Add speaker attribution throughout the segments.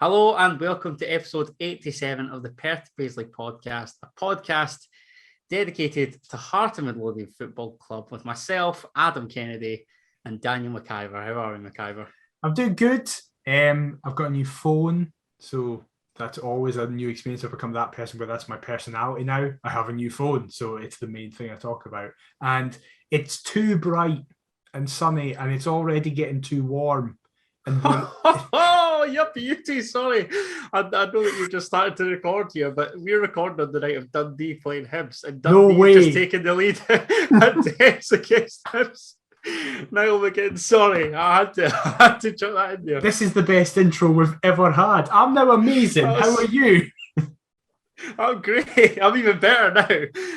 Speaker 1: Hello and welcome to episode 87 of the Perth Paisley podcast, a podcast dedicated to Heart of Midlothian Football Club with myself, Adam Kennedy, and Daniel McIver. How are we, McIver?
Speaker 2: I'm doing good. I've got a new phone, so that's always a new experience. I've become that person, but that's my personality now. I have a new phone, so it's the main thing I talk about. And it's too bright and sunny, and it's already getting too warm. And
Speaker 1: oh, yep, you too. Sorry. I know that you just started to record here, but we're recording on the night of Dundee playing Hibs, and Dundee just taking the lead at Hibs against Hibs. Niall McGinn, sorry, I had to chuck that in there.
Speaker 2: This is the best intro we've ever had. I'm now amazing. How are you?
Speaker 1: I'm great. I'm even better now.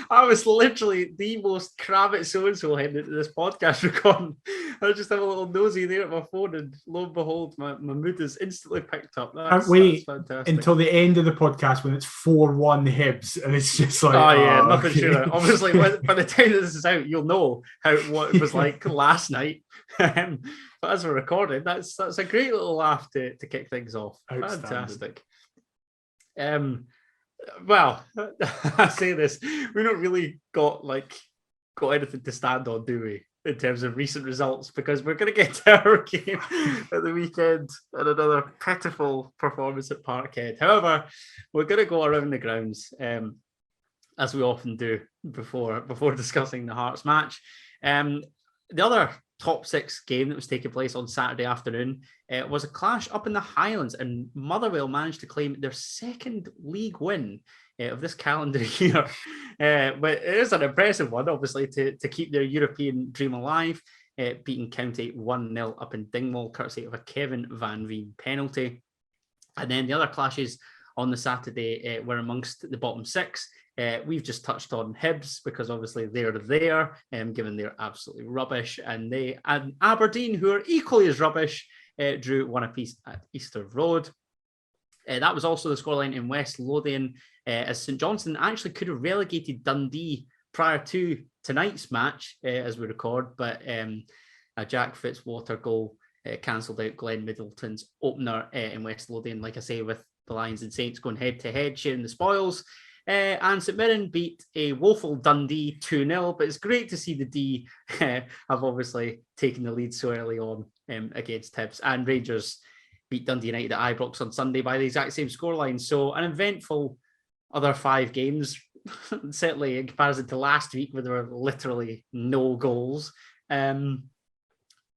Speaker 1: I was literally the most Kravitz so-and-so heading into this podcast recording. I just have a little nosy there at my phone, and lo and behold, my mood is instantly picked up.
Speaker 2: That's fantastic. Until the end of the podcast when it's 4-1 Hibs, and it's just like,
Speaker 1: nothing sure. Obviously, by the time that this is out, you'll know what it was like last night. But as we're recording, that's a great little laugh to kick things off. Fantastic. Well, I say this, we don't really got anything to stand on, do we, in terms of recent results, because we're going to get to our game at the weekend and another pitiful performance at Parkhead. However, we're going to go around the grounds, as we often do before discussing the Hearts match. The other top six game that was taking place on Saturday afternoon was a clash up in the Highlands, and Motherwell managed to claim their second league win of this calendar year. But it is an impressive one, obviously, to keep their European dream alive, beating County 1-0 up in Dingwall, courtesy of a Kevin Van Veen penalty. And then the other clashes on the Saturday were amongst the bottom six. We've just touched on Hibs because obviously they're there, given they're absolutely rubbish, and Aberdeen, who are equally as rubbish, drew one apiece at Easter Road. That was also the scoreline in West Lothian, as St Johnstone actually could have relegated Dundee prior to tonight's match as we record, but a Jack Fitzwater goal cancelled out Glenn Middleton's opener in West Lothian, like I say, with the Lions and Saints going head-to-head, sharing the spoils. And St Mirren beat a woeful Dundee 2-0, but it's great to see the D have obviously taken the lead so early on against Hibs. And Rangers beat Dundee United at Ibrox on Sunday by the exact same scoreline. So an eventful other 5 games, certainly in comparison to last week where there were literally no goals. But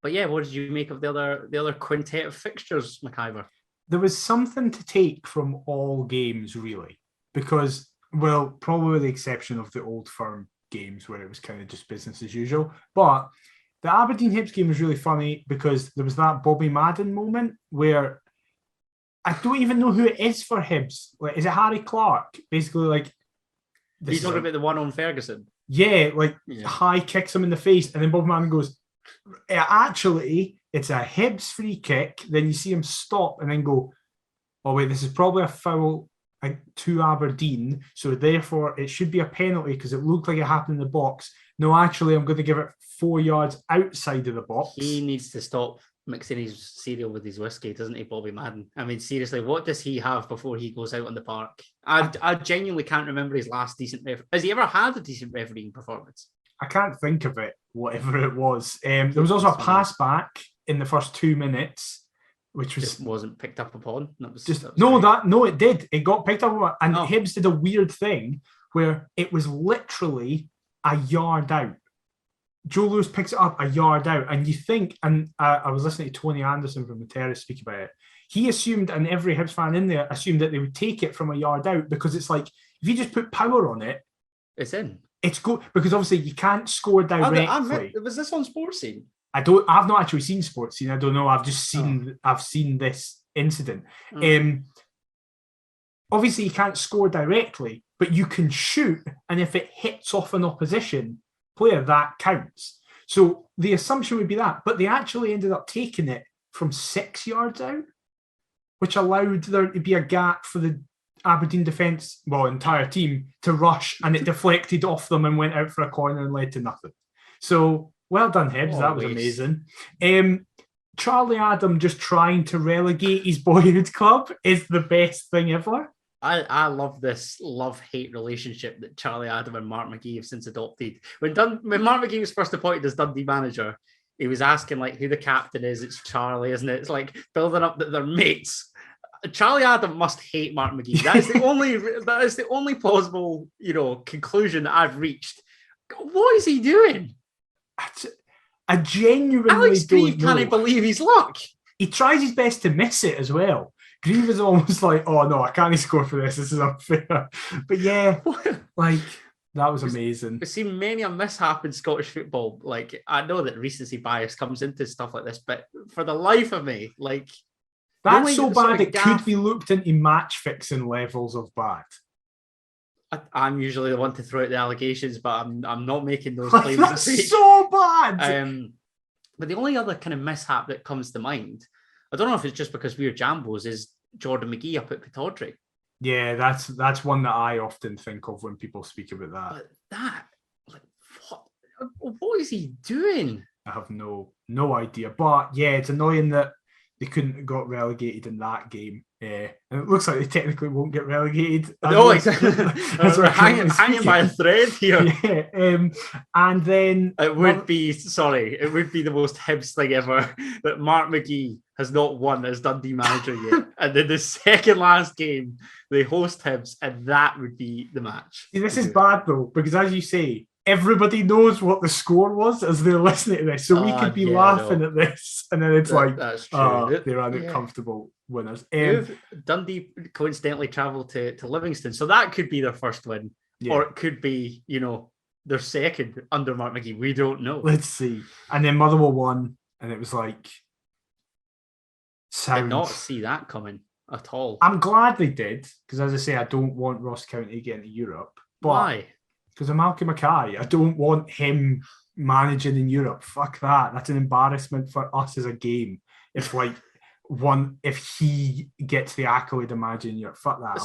Speaker 1: yeah, what did you make of the other quintet of fixtures, McIver?
Speaker 2: There was something to take from all games, really, because, well, probably with the exception of the Old Firm games where it was kind of just business as usual. But the Aberdeen Hibs game was really funny because there was that Bobby Madden moment where I don't even know who it is for Hibs. Like, is it Harry Clark? Basically, like...
Speaker 1: He's talking about the one on Ferguson?
Speaker 2: Yeah, high kicks him in the face, and then Bobby Madden goes, actually, it's a Hibs free kick. Then you see him stop and then go, oh, wait, this is probably a foul to Aberdeen, so therefore it should be a penalty because it looked like it happened in the box. No, actually, I'm going to give it 4 yards outside of the box.
Speaker 1: He needs to stop mixing his cereal with his whiskey, doesn't he, Bobby Madden? I mean, seriously, what does he have before he goes out on the park? I genuinely can't remember his last decent Has he ever had a decent refereeing performance?
Speaker 2: I can't think of it, whatever it was. There was also a pass back in the first 2 minutes, which
Speaker 1: wasn't picked up upon.
Speaker 2: It did. It got picked up, and Hibs did a weird thing where it was literally a yard out. Joe Lewis picks it up a yard out, and you think, and I was listening to Tony Anderson from the Terrace speak about it. He assumed, and every Hibs fan in there assumed, that they would take it from a yard out because it's like if you just put power on it,
Speaker 1: it's in. It's
Speaker 2: good because obviously you can't score directly.
Speaker 1: Was this on Sports Scene?
Speaker 2: I've not actually seen Sports Scene. I don't know. I've just seen. I've seen this incident. Obviously, you can't score directly, but you can shoot, and if it hits off an opposition player, that counts. So the assumption would be that, but they actually ended up taking it from 6 yards out, which allowed there to be a gap for the Aberdeen defence, entire team, to rush, and it deflected off them and went out for a corner and led to nothing. So well done, Hibs. That was amazing. Charlie Adam just trying to relegate his boyhood club is the best thing ever.
Speaker 1: I love this love-hate relationship that Charlie Adam and Mark McGee have since adopted. When Mark McGee was first appointed as Dundee manager, he was asking like who the captain is. It's Charlie, isn't it? It's like building up that they're mates. Charlie Adam must hate Mark McGee. That is the only plausible, conclusion that I've reached. What is he doing?
Speaker 2: I genuinely
Speaker 1: Alex Grieve can't believe his luck.
Speaker 2: He tries his best to miss it as well. Grieve is almost like, oh no, I can't score for this. This is unfair. But yeah, like that was amazing.
Speaker 1: We've seen many a mishap in Scottish football. Like I know that recency bias comes into stuff like this, but for the life of me, like
Speaker 2: that's so bad it could be looked into match fixing levels of bad.
Speaker 1: I'm usually the one to throw out the allegations, but I'm not making those claims.
Speaker 2: That's so bad.
Speaker 1: But the only other kind of mishap that comes to mind, I don't know if it's just because we're Jambos, is Jordan McGee up at Pittodrie.
Speaker 2: Yeah, that's one that I often think of when people speak about that.
Speaker 1: But that, like, what is he doing?
Speaker 2: I have no idea. But yeah, it's annoying that they couldn't have got relegated in that game. And it looks like they technically won't get relegated.
Speaker 1: No, exactly. We're hanging by a thread here.
Speaker 2: Yeah, and then
Speaker 1: it would be the most Hibs thing ever that Mark McGee has not won as Dundee manager yet. And then the second last game, they host Hibs, and that would be the match.
Speaker 2: See, this is bad though, because as you say, everybody knows what the score was as they're listening to this. So we could be laughing at this, and then it's
Speaker 1: that's true.
Speaker 2: They're uncomfortable winners.
Speaker 1: Dundee coincidentally travelled to Livingston, so that could be their first win, or it could be, their second under Mark McGee. We don't know.
Speaker 2: Let's see. And then Motherwell won, and it was like,
Speaker 1: I did not see that coming at all.
Speaker 2: I'm glad they did, because as I say, I don't want Ross County getting to Europe. But
Speaker 1: why?
Speaker 2: Because of Malcolm Mackay. I don't want him managing in Europe. Fuck that. That's an embarrassment for us as a game. If he gets the accolade of managing in Europe, fuck that.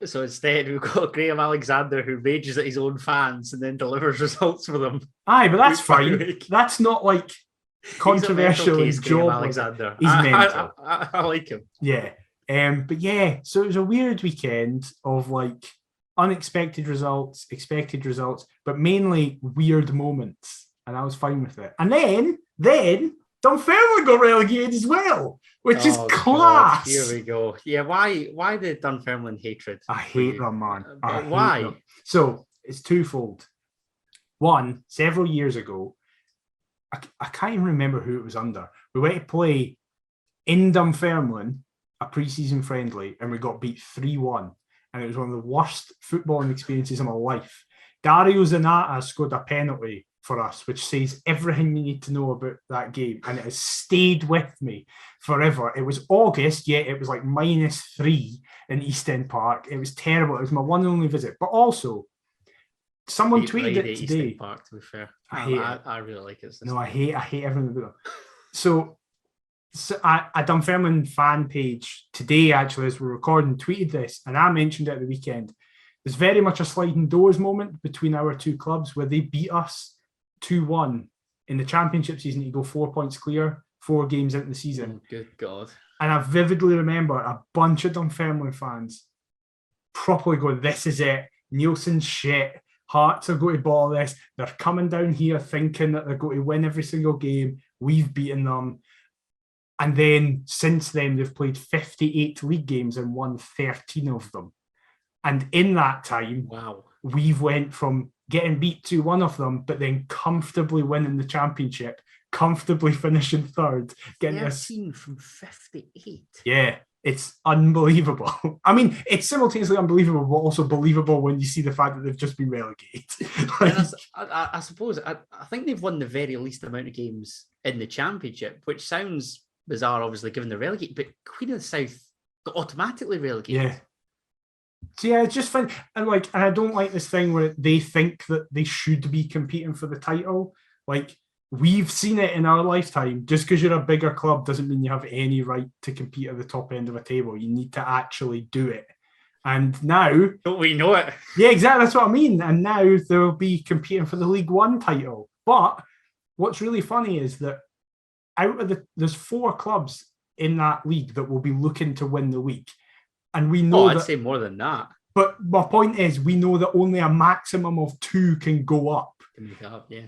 Speaker 1: So instead, we've got Graham Alexander who rages at his own fans and then delivers results for them.
Speaker 2: Aye, but that's fine. That's not like controversial in job.
Speaker 1: Alexander.
Speaker 2: He's mental.
Speaker 1: I like him.
Speaker 2: Yeah. But yeah, so it was a weird weekend of like unexpected results, expected results, but mainly weird moments, and I was fine with it. And then Dunfermline got relegated as well, which is class.
Speaker 1: God, here we go. Yeah, why the Dunfermline hatred?
Speaker 2: I hate them, man.
Speaker 1: Why?
Speaker 2: So it's twofold. One, several years ago, I can't even remember who it was under. We went to play in Dunfermline, a pre-season friendly, and we got beat 3-1. And it was one of the worst footballing experiences of my life. Dario Zanata scored a penalty for us, which says everything you need to know about that game. And it has stayed with me forever. It was August, yet it was like -3 in East End Park. It was terrible. It was my one and only visit. But also, someone tweeted it today.
Speaker 1: East End Park, to be fair. I really like it.
Speaker 2: No, I hate everything about it. So a Dunfermline fan page today, actually, as we're recording, tweeted this, and I mentioned it at the weekend. There's very much a sliding doors moment between our two clubs where they beat us 2-1 in the championship season. You go 4 points clear, 4 games into the season.
Speaker 1: Oh, good God.
Speaker 2: And I vividly remember a bunch of Dunfermline fans properly going, this is it. Nielsen's shit. Hearts are going to ball this. They're coming down here thinking that they're going to win every single game. We've beaten them. And then since then, they've played 58 league games and won 13 of them. And in that time, we've went from getting beat 2-1 of them, but then comfortably winning the championship, comfortably finishing third. Getting
Speaker 1: 13 from 58.
Speaker 2: Yeah, it's unbelievable. I mean, it's simultaneously unbelievable, but also believable when you see the fact that they've just been relegated.
Speaker 1: I suppose, I think they've won the very least amount of games in the championship, which sounds bizarre, obviously, given the relegate, but Queen of the South got automatically relegated.
Speaker 2: Yeah. So yeah, it's just fun. And I don't like this thing where they think that they should be competing for the title. Like, we've seen it in our lifetime. Just because you're a bigger club doesn't mean you have any right to compete at the top end of a table. You need to actually do it. And now...
Speaker 1: Don't we know it?
Speaker 2: Yeah, exactly. That's what I mean. And now they'll be competing for the League One title. But what's really funny is that there's 4 clubs in that league that will be looking to win the league. And we know
Speaker 1: I'd say more than that.
Speaker 2: But my point is, we know that only a maximum of 2 can go up.
Speaker 1: Can make it up, yeah.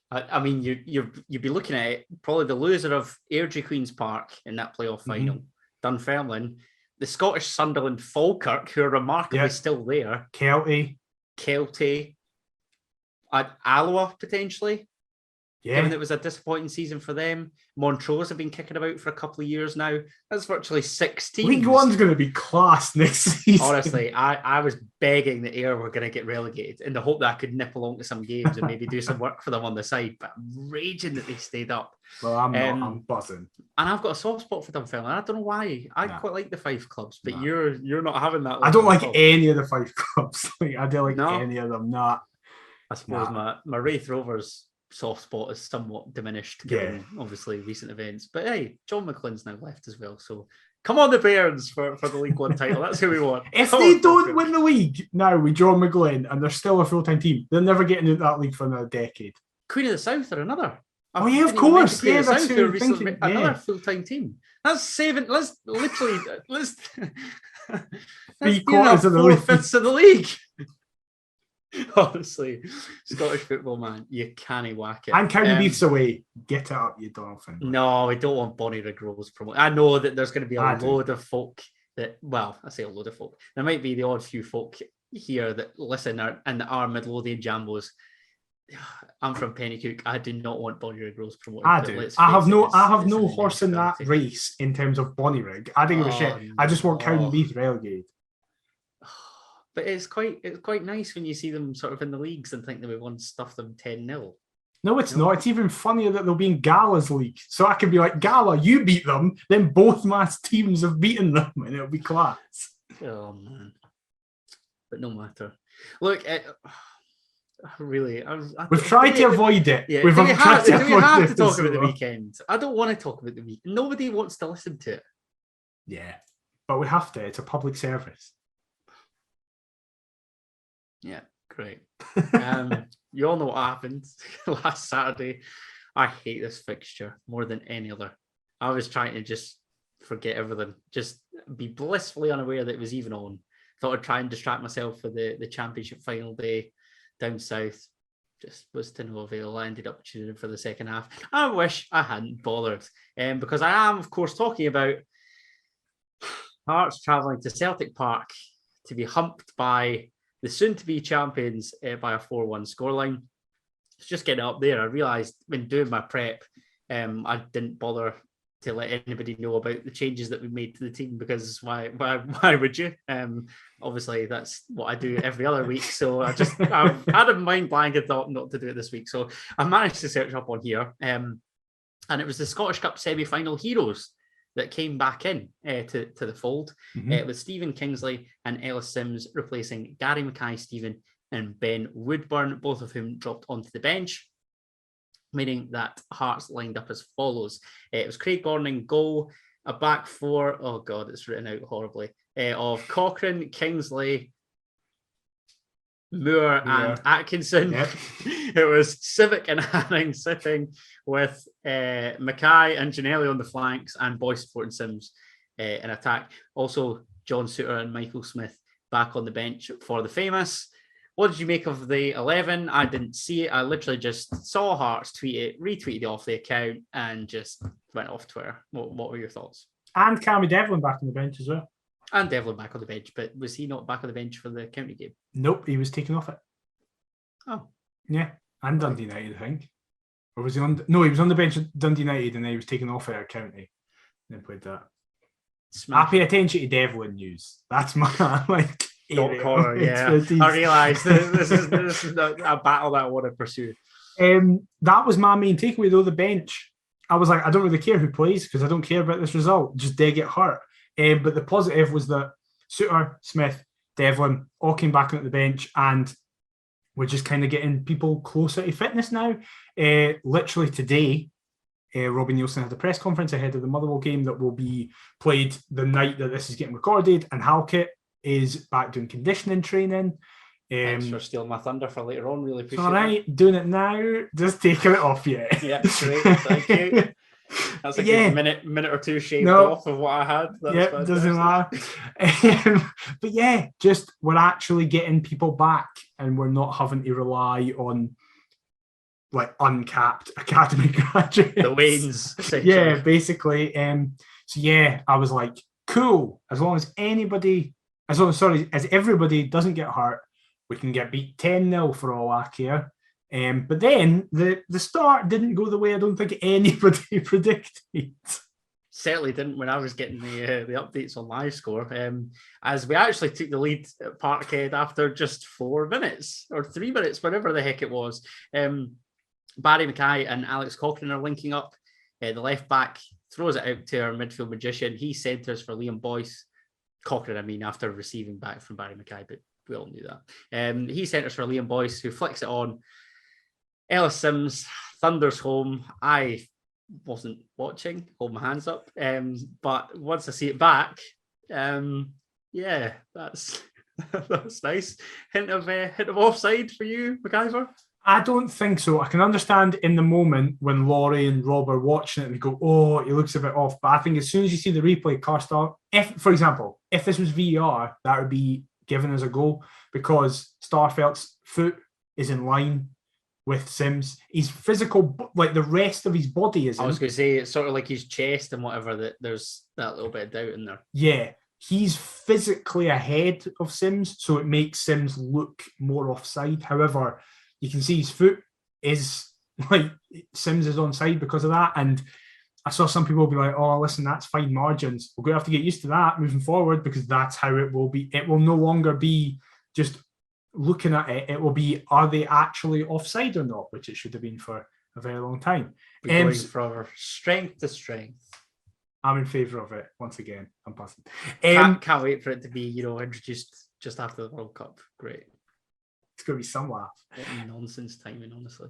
Speaker 1: I mean, you'd be looking at it, probably the loser of Airdrie Queen's Park in that playoff final, Dunfermline, the Scottish Sunderland Falkirk, who are remarkably still there. Kelty. Alloa, potentially.
Speaker 2: Yeah.
Speaker 1: Given it was a disappointing season for them. Montrose have been kicking about for a couple of years now. That's virtually 6 teams.
Speaker 2: League One's going to be class next season.
Speaker 1: Honestly, I was begging that Ayr were going to get relegated in the hope that I could nip along to some games and maybe do some work for them on the side, but I'm raging that they stayed up.
Speaker 2: Well, I'm not. I'm buzzing.
Speaker 1: And I've got a soft spot for Dunfermline. I don't know why. I quite like the 5 clubs, but you're not having that.
Speaker 2: I don't like any of the 5 clubs. I don't like any of them. Not.
Speaker 1: I suppose my Wraith Rovers soft spot is somewhat diminished given obviously recent events, but hey, John McLean's now left as well, so come on the Bairns for the League One title. That's who we want.
Speaker 2: If they don't win the league now with John McGlynn and they're still a full-time team, they're never getting into that league for another decade.
Speaker 1: Queen of the South are another.
Speaker 2: Oh yeah, of course. Yeah, that's who I'm thinking.
Speaker 1: Another full-time team. That's 7. Let's
Speaker 2: 3/4 of the league.
Speaker 1: 4/5 of the league. Honestly, Scottish football, man, you can't whack it.
Speaker 2: And County Beef's away. Get it up, you dolphin.
Speaker 1: No, we don't want Bonnie Rose promoted. I know that there's going to be a load of folk that, well, I say a load of folk. There might be the odd few folk here that listen and are Midlothian Jambos. I'm from Pennycook. I do not want Bonnie Rose promoted.
Speaker 2: I have no horse in that race in terms of Bonnyrigg. I think it was shit. I just want County Beef relegated.
Speaker 1: But it's quite nice when you see them sort of in the leagues and think that we once stuffed them 10-0.
Speaker 2: No, it's not. It's even funnier that they'll be in Gala's league. So I could be like, Gala, you beat them, then both my teams have beaten them, and it'll be class.
Speaker 1: Oh, man. But no matter. Look, really,
Speaker 2: we've tried to avoid it.
Speaker 1: Yeah. Do we have to talk about the weekend? I don't want to talk about the weekend. Nobody wants to listen to it.
Speaker 2: Yeah, but we have to. It's a public service.
Speaker 1: Yeah, great. You all know what happened last Saturday. I hate this fixture more than any other. I was trying to just forget everything, just be blissfully unaware that it was even on. Thought I'd try and distract myself for the championship final day down south. Just was to no avail. I ended up tuning in for the second half. I wish I hadn't bothered, because I am, of course, talking about Hearts travelling to Celtic Park to be humped by the soon-to-be champions by a 4-1 scoreline. It's just getting up there. I realised when doing my prep, I didn't bother to let anybody know about the changes that we made to the team, because why would you? Obviously, that's what I do every other week. So I had a mind blank and thought not to do it this week. So I managed to search up on here, and it was the Scottish Cup semi-final heroes that came back in to the fold, with Stephen Kingsley and Ellis Sims replacing Gary Mackay-Stephen and Ben Woodburn, both of whom dropped onto the bench, meaning that Hearts lined up as follows. It was Craig Gordon in goal, a back four, oh God, it's written out horribly, of Cochrane, Kingsley, Moore and Atkinson. Yep. It was Civic and Hanning sitting with Mackay and Ginnelly on the flanks and Boyce supporting Sims in attack. Also, John Suter and Michael Smith back on the bench for the famous. What did you make of the 11? I didn't see it. I literally just saw Hearts tweet it, retweeted it off the account, and just went off Twitter. What were your thoughts?
Speaker 2: And Cammy Devlin back on the bench as well.
Speaker 1: And Devlin back on the bench, but was he not back on the bench for the county game?
Speaker 2: Nope, he was taken off it.
Speaker 1: Oh.
Speaker 2: Yeah, and Dundee United, I think. Or was he on? No, he was on the bench at Dundee United and then he was taken off it at county. Then played that. I pay attention to Devlin news. That's my
Speaker 1: dot corner, yeah. I realise this is a battle that I want to pursue.
Speaker 2: That was my main takeaway though, the bench. I was like, I don't really care who plays because I don't care about this result. Just they get hurt. But the positive was that Suter, Smith, Devlin all came back onto the bench and we're just kind of getting people closer to fitness now. Literally today, Robbie Nielsen had a press conference ahead of the Motherwell game that will be played the night that this is getting recorded, and Halkett is back doing conditioning training.
Speaker 1: Thanks for stealing my thunder for later on. Really appreciate it.
Speaker 2: All right, doing it now. Just taking it off, yeah.
Speaker 1: Yeah, great. Thank you. That's a good minute or two shaved off of what I had. That's
Speaker 2: doesn't matter. But yeah, just we're actually getting people back, and we're not having to rely on like uncapped academy graduates.
Speaker 1: The Waynes, essentially.
Speaker 2: Yeah, basically. So yeah, I was like, cool. As everybody doesn't get hurt, we can get beat 10-0 for all I care. But then the start didn't go the way I don't think anybody predicted.
Speaker 1: Certainly didn't when I was getting the updates on live score. As we actually took the lead at Parkhead after just 4 minutes or 3 minutes, whatever the heck it was. Barry Mackay and Alex Cochrane are linking up. The left back throws it out to our midfield magician. He centres for Liam Boyce. Cochrane, after receiving back from Barry Mackay, but we all knew that. He centres for Liam Boyce, who flicks it on. Ellis Sims thunders home. I wasn't watching, hold my hands up. But once I see it back, yeah, that's nice. Hint of offside for you, MacIver?
Speaker 2: I don't think so. I can understand in the moment when Laurie and Rob are watching it and they go, oh, he looks a bit off. But I think as soon as you see the replay, for example, if this was VR, that would be given as a goal because Starfelt's foot is in line with Sims. He's physical, like the rest of his body isn't.
Speaker 1: I was going to say, it's sort of like his chest and whatever, that there's that little bit of doubt in there.
Speaker 2: Yeah, he's physically ahead of Sims, so it makes Sims look more offside. However, you can see his foot is like Sims is onside because of that. And I saw some people be like, oh, listen, that's fine margins. We're going to have to get used to that moving forward because that's how it will be. It will no longer be just looking at it. It will be, are they actually offside or not? Which it should have been for a very long time.
Speaker 1: We're going from strength to strength.
Speaker 2: I'm in favour of it. Once again, I'm passing.
Speaker 1: Can't wait for it to be, introduced just after the World Cup. Great.
Speaker 2: It's going to be some laugh.
Speaker 1: What nonsense timing, honestly.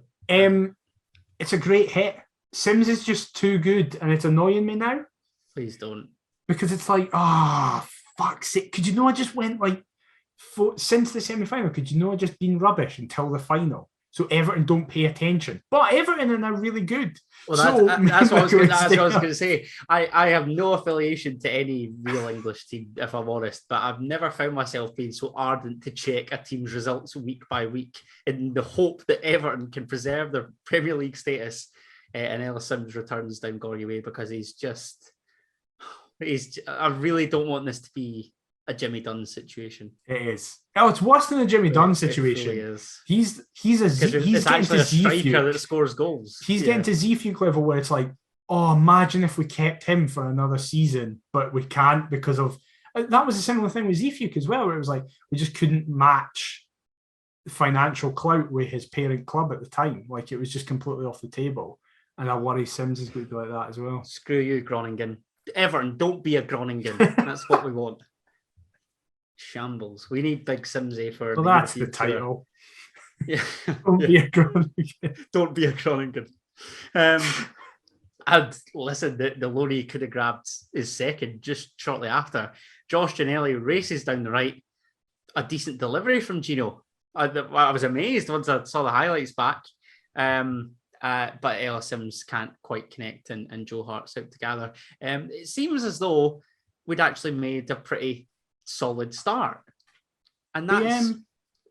Speaker 2: It's a great hit. Sims is just too good, and it's annoying me now.
Speaker 1: Please don't.
Speaker 2: Because it's like, fuck's sake. Could you know I just went since the semi-final, could you know I just been rubbish until the final? So Everton don't pay attention. But Everton are now really good.
Speaker 1: Well, that's what I was going to say. I have no affiliation to any real English team, if I'm honest, but I've never found myself being so ardent to check a team's results week by week in the hope that Everton can preserve their Premier League status. And Ellis Sims returns down Gorgie way because I really don't want this to be a Jimmy Dunn situation.
Speaker 2: It is. Oh, it's worse than a Jimmy Dunn situation.
Speaker 1: It really is.
Speaker 2: He's
Speaker 1: actually a striker that scores goals.
Speaker 2: He's getting to Zfuke level where it's like, oh, imagine if we kept him for another season, but we can't because of that was a similar thing with Zfuke as well, where it was like we just couldn't match financial clout with his parent club at the time. Like it was just completely off the table. And I worry Sims is going to be like that as well.
Speaker 1: Screw you, Groningen. Everton, don't be a Groningen. That's what we want. Shambles. We need big Simsy for.
Speaker 2: Well, that's the title.
Speaker 1: Yeah.
Speaker 2: Don't be a Groningen.
Speaker 1: Don't be a Groningen. And listen, the loanee could have grabbed his second just shortly after. Josh Ginnelly races down the right. A decent delivery from Gino. I was amazed once I saw the highlights back. But Ellis Sims can't quite connect and Joe Hart's out to gather. It seems as though we'd actually made a pretty solid start. And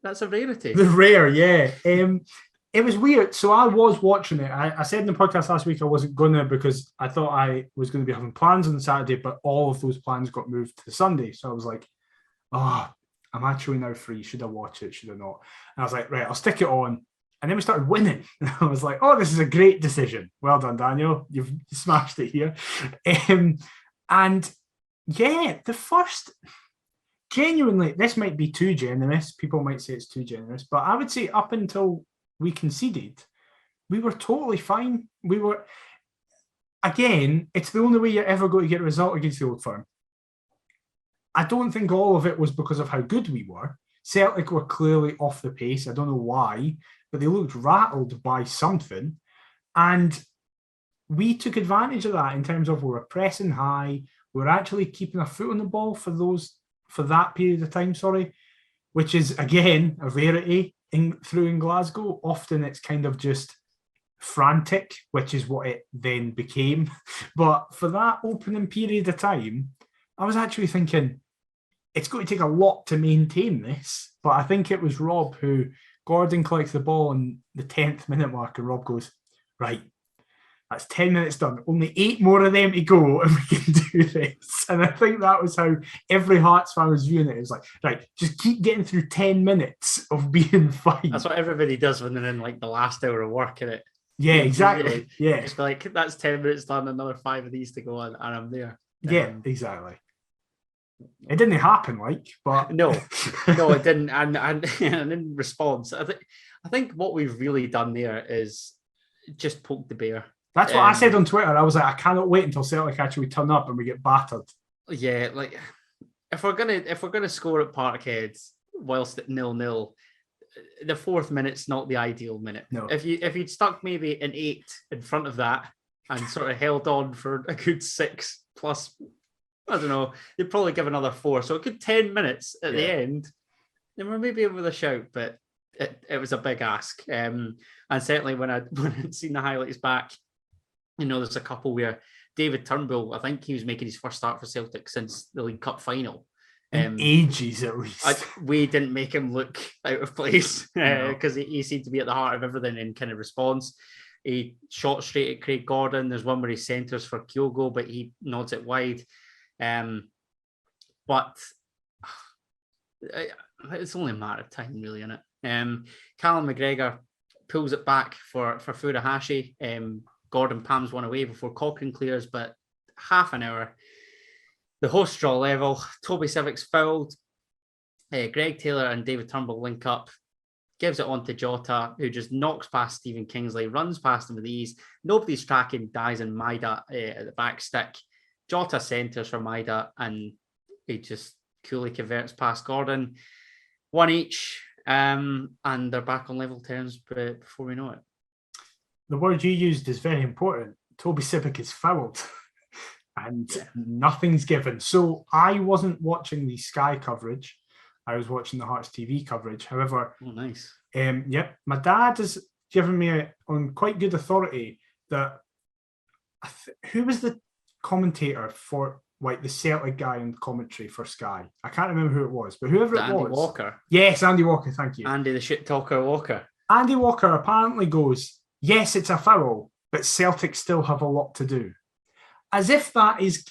Speaker 1: that's a rarity.
Speaker 2: The rare, yeah. It was weird. So I was watching it. I said in the podcast last week I wasn't going to because I thought I was going to be having plans on the Saturday, but all of those plans got moved to the Sunday. So I was like, I'm actually now free. Should I watch it? Should I not? And I was like, right, I'll stick it on. And then we started winning. And I was like, oh, this is a great decision. Well done, Daniel. You've smashed it here. And yeah, the first, genuinely, this might be too generous. People might say it's too generous. But I would say up until we conceded, we were totally fine. We were, again, it's the only way you're ever going to get a result against the Old Firm. I don't think all of it was because of how good we were. Celtic were clearly off the pace. I don't know why, but they looked rattled by something. And we took advantage of that in terms of we were pressing high. We were actually keeping a foot on the ball for that period of time, which is, again, a rarity in Glasgow. Often it's kind of just frantic, which is what it then became. But for that opening period of time, I was actually thinking it's going to take a lot to maintain this. But I think it was Rob who, Gordon collects the ball on the 10th minute mark, and Rob goes, right, that's 10 minutes done. Only 8 more of them to go, and we can do this. And I think that was how every Hearts fan was viewing it. It was like, right, just keep getting through 10 minutes of being fine.
Speaker 1: That's what everybody does when they're in like the last hour of work, innit?
Speaker 2: Yeah, exactly.
Speaker 1: Really,
Speaker 2: yeah.
Speaker 1: Just like, that's 10 minutes done, another 5 of these to go, and I'm there.
Speaker 2: Yeah, exactly. It didn't happen, but
Speaker 1: no, it didn't. And in response, I think what we've really done there is just poke the bear.
Speaker 2: That's what I said on Twitter. I was like, I cannot wait until Celtic actually turn up and we get battered.
Speaker 1: Yeah, like if we're gonna score at Parkhead whilst at 0-0, the 4th minute's not the ideal minute.
Speaker 2: No.
Speaker 1: If you'd stuck maybe an 8 in front of that and sort of held on for a good 6 plus, I don't know, they'd probably give another 4. So a good 10 minutes at the end, then we're maybe with a shout, but it was a big ask. And certainly when I'd seen the highlights back, there's a couple where David Turnbull, I think he was making his first start for Celtic since the League Cup final.
Speaker 2: Ages at least.
Speaker 1: We didn't make him look out of place because he seemed to be at the heart of everything in kind of response. He shot straight at Craig Gordon. There's one where he centres for Kyogo, but he nods it wide. But it's only a matter of time, really, isn't it? Callum McGregor pulls it back for Furuhashi. Gordon palms one away before Cochrane clears, but half an hour. The hosts draw level. Toby Civic's fouled. Greg Taylor and David Turnbull link up. Gives it on to Jota, who just knocks past Stephen Kingsley, runs past him with ease. Nobody's tracking, dies in Maida at the back stick. Jota centres for Maida, and he just coolly converts past Gordon. 1 each, and they're back on level terms before we know it.
Speaker 2: The word you used is very important. Toby Civic is fouled and nothing's given. So I wasn't watching the Sky coverage. I was watching the Hearts TV coverage. However,
Speaker 1: nice.
Speaker 2: My dad has given me on quite good authority that who was the commentator for the Celtic guy in commentary for Sky? I can't remember who it was, but whoever it was.
Speaker 1: Andy Walker.
Speaker 2: Yes, Andy Walker. Thank you.
Speaker 1: Andy the shit talker Walker.
Speaker 2: Andy Walker apparently goes, yes, it's a foul, but Celtic still have a lot to do. As if that is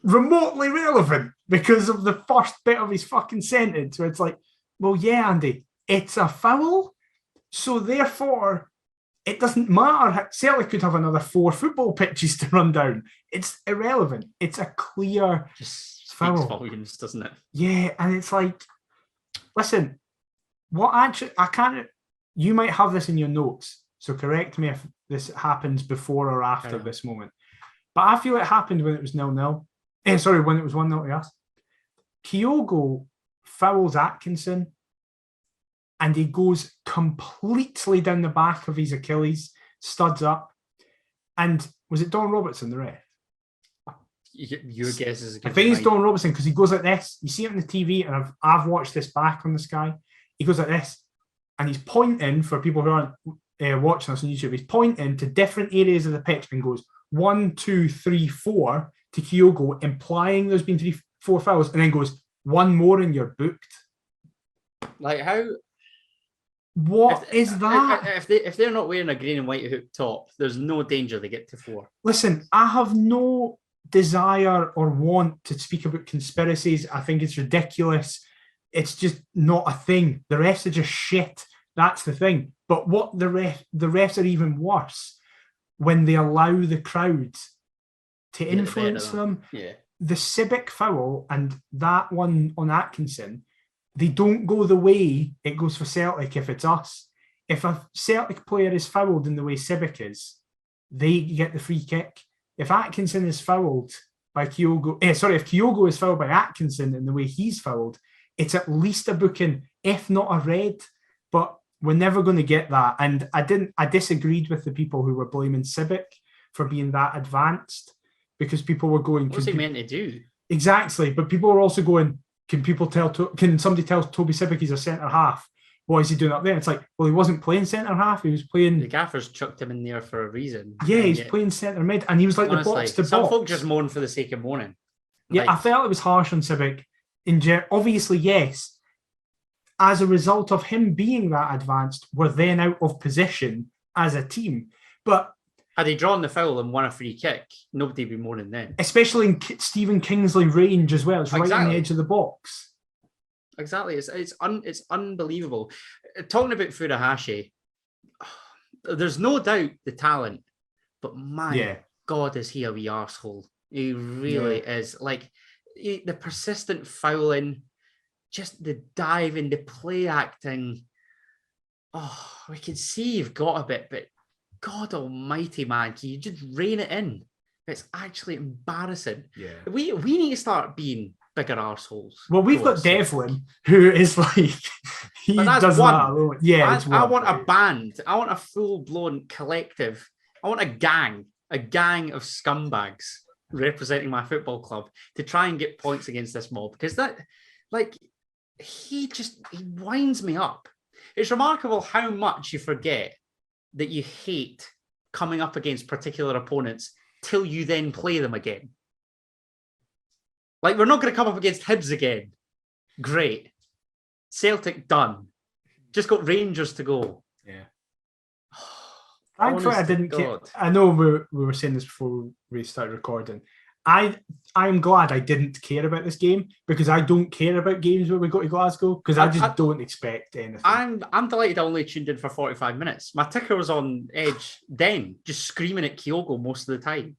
Speaker 2: remotely relevant because of the first bit of his fucking sentence where it's like, well, yeah, Andy, it's a foul. So therefore, it doesn't matter. Celtic could have another 4 football pitches to run down. It's irrelevant. It's a clear
Speaker 1: just
Speaker 2: foul.
Speaker 1: Speaks volumes, doesn't it?
Speaker 2: Yeah, and it's like, listen, you might have this in your notes, so correct me if this happens before or after this moment. But I feel it happened when it was 0-0. When it was 1-0 to us. Kyogo fouls Atkinson and he goes completely down the back of his Achilles, studs up. And was it Don Robertson, the ref?
Speaker 1: Your guess is a good
Speaker 2: I think it's Don Robertson because he goes like this. You see it on the TV, and I've watched this back on the Sky. He goes like this, and he's pointing for people who aren't watching us on YouTube. He's pointing to different areas of the pitch and goes 1, 2, 3, 4 to Kyogo, implying there's been 3-4 fouls, and then goes 1 more and you're booked.
Speaker 1: Like how?
Speaker 2: What is that?
Speaker 1: If they're not wearing a green and white hoop top, there's no danger they get to 4.
Speaker 2: Listen, I have no desire or want to speak about conspiracies. I think it's ridiculous. It's just not a thing. The refs are just shit. That's the thing. But what the refs are even worse when they allow the crowds to influence them.
Speaker 1: Yeah.
Speaker 2: The Civic foul and that one on Atkinson, they don't go the way it goes for Celtic if it's us. If a Celtic player is fouled in the way Civic is, they get the free kick. If Atkinson is fouled by Kyogo, if Kyogo is fouled by Atkinson in the way he's fouled, it's at least a booking, if not a red. But we're never going to get that. And I disagreed with the people who were blaming Civic for being that advanced because people were going,
Speaker 1: what's he meant to do?
Speaker 2: Exactly. But people were also going, can somebody tell Toby Civic he's a centre half? what is he doing up there? It's like, well, he wasn't playing centre half. He was playing.
Speaker 1: The gaffers chucked him in there for a reason.
Speaker 2: Yeah, he's playing centre mid, and he was like honestly, the box to box.
Speaker 1: Some folk just moan for the sake of moaning.
Speaker 2: Yeah, I felt it was harsh on Civic. Obviously, yes. As a result of him being that advanced, we're then out of position as a team. But
Speaker 1: had he drawn the foul and won a free kick, nobody would be moaning then.
Speaker 2: Especially in Stephen Kingsley range as well. It's right on the edge of the box.
Speaker 1: Exactly. It's unbelievable. Talking about Furuhashi, there's no doubt the talent, but my God, is he a wee arsehole. He really is. Like, the persistent fouling, just the diving, the play acting. Oh, we can see you've got a bit, but God almighty, man, can you just rein it in? It's actually embarrassing.
Speaker 2: Yeah.
Speaker 1: We need to start being bigger arseholes.
Speaker 2: Well, we've got Devlin, who is like, he does
Speaker 1: one.
Speaker 2: that alone. Yeah,
Speaker 1: I want a band. I want a full-blown collective. I want a gang of scumbags representing my football club to try and get points against this mob, because that, like, he winds me up. It's remarkable how much you forget that you hate coming up against particular opponents till you then play them again. Like, we're not going to come up against Hibs again. Great. Celtic done. Just got Rangers to go.
Speaker 2: Yeah. Thankfully, I didn't care. I know we were saying this before we started recording. I'm glad I didn't care about this game, because I don't care about games where we go to Glasgow, because I just don't expect anything.
Speaker 1: I'm delighted I only tuned in for 45 minutes. My ticker was on edge then, just screaming at Kyogo most of the time.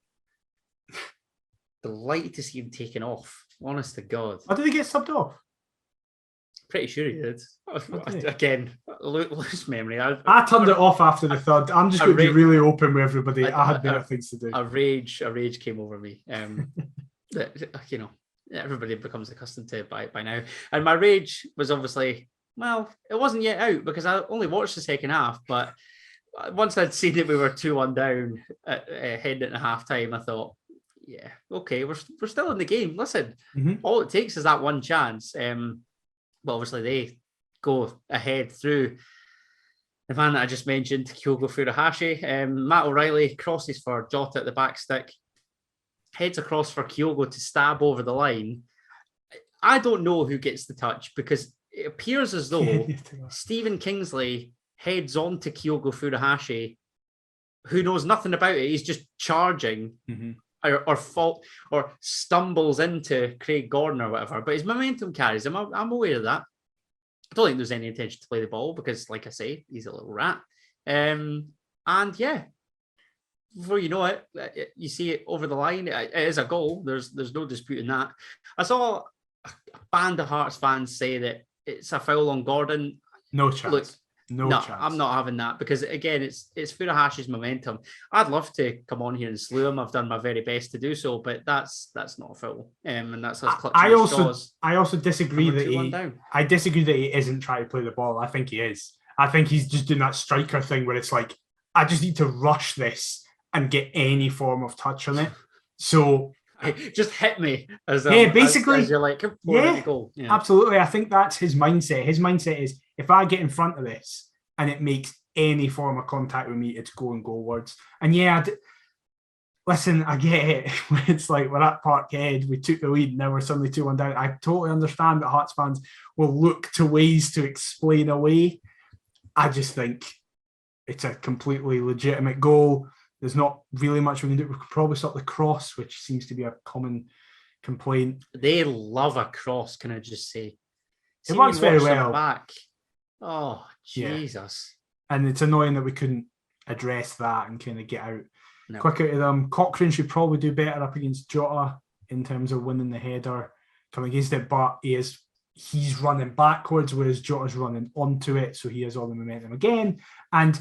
Speaker 1: Delighted to see him taken off. Honest to God.
Speaker 2: Why did he get subbed off?
Speaker 1: Pretty sure he did. Again, loose memory.
Speaker 2: I turned it off after the third. I'm just going to be really open with everybody. I had better things to do.
Speaker 1: A rage came over me. You know, everybody becomes accustomed to it by now. And my rage was obviously, well, it wasn't yet out because I only watched the second half. But once I'd seen that we were 2-1 down heading into half time, I thought, yeah, okay, we're still in the game. Listen, all it takes is that one chance. But obviously they go ahead through the man that I just mentioned, Kyogo Furuhashi. Matt O'Reilly crosses for Jota at the back stick, heads across for Kyogo to stab over the line. I don't know who gets the touch, because it appears as though Stephen Kingsley heads on to Kyogo Furuhashi, who knows nothing about it. He's just charging. Or stumbles into Craig Gordon or whatever, but his momentum carries him. I'm aware of that. I don't think there's any intention to play the ball because, like I say, he's a little rat. And yeah, before you know it, you see it over the line. It is a goal. There's no disputing that. I saw a band of Hearts fans say that it's a foul on Gordon.
Speaker 2: No chance. Look, no chance.
Speaker 1: I'm not having that, because again, it's Furuhashi's momentum. I'd love to come on here and slew him. I've done my very best to do so, but that's not a foul. And that's us clutching
Speaker 2: I also disagree that I disagree that he isn't trying to play the ball. I think he is. I think he's just doing that striker thing where it's like, I just need to rush this and get any form of touch on it. So
Speaker 1: just hit me
Speaker 2: basically
Speaker 1: as you're like,
Speaker 2: goal. Yeah, absolutely. I think that's his mindset. His mindset is, if I get in front of this and it makes any form of contact with me, it's going goalwards. And listen, I get it. It's like, we're at Parkhead, we took the lead, now we're suddenly 2-1 down. I totally understand that Hearts fans will look to ways to explain away. I just think it's a completely legitimate goal. There's not really much we can do. We could probably stop the cross, which seems to be a common complaint.
Speaker 1: They love a cross, can I just say?
Speaker 2: It works very well.
Speaker 1: Back. Oh, Jesus.
Speaker 2: Yeah. And it's annoying that we couldn't address that and kind of get out quicker to them. Cochrane should probably do better up against Jota in terms of winning the header, coming against it, but he's running backwards, whereas Jota's running onto it, so he has all the momentum again. And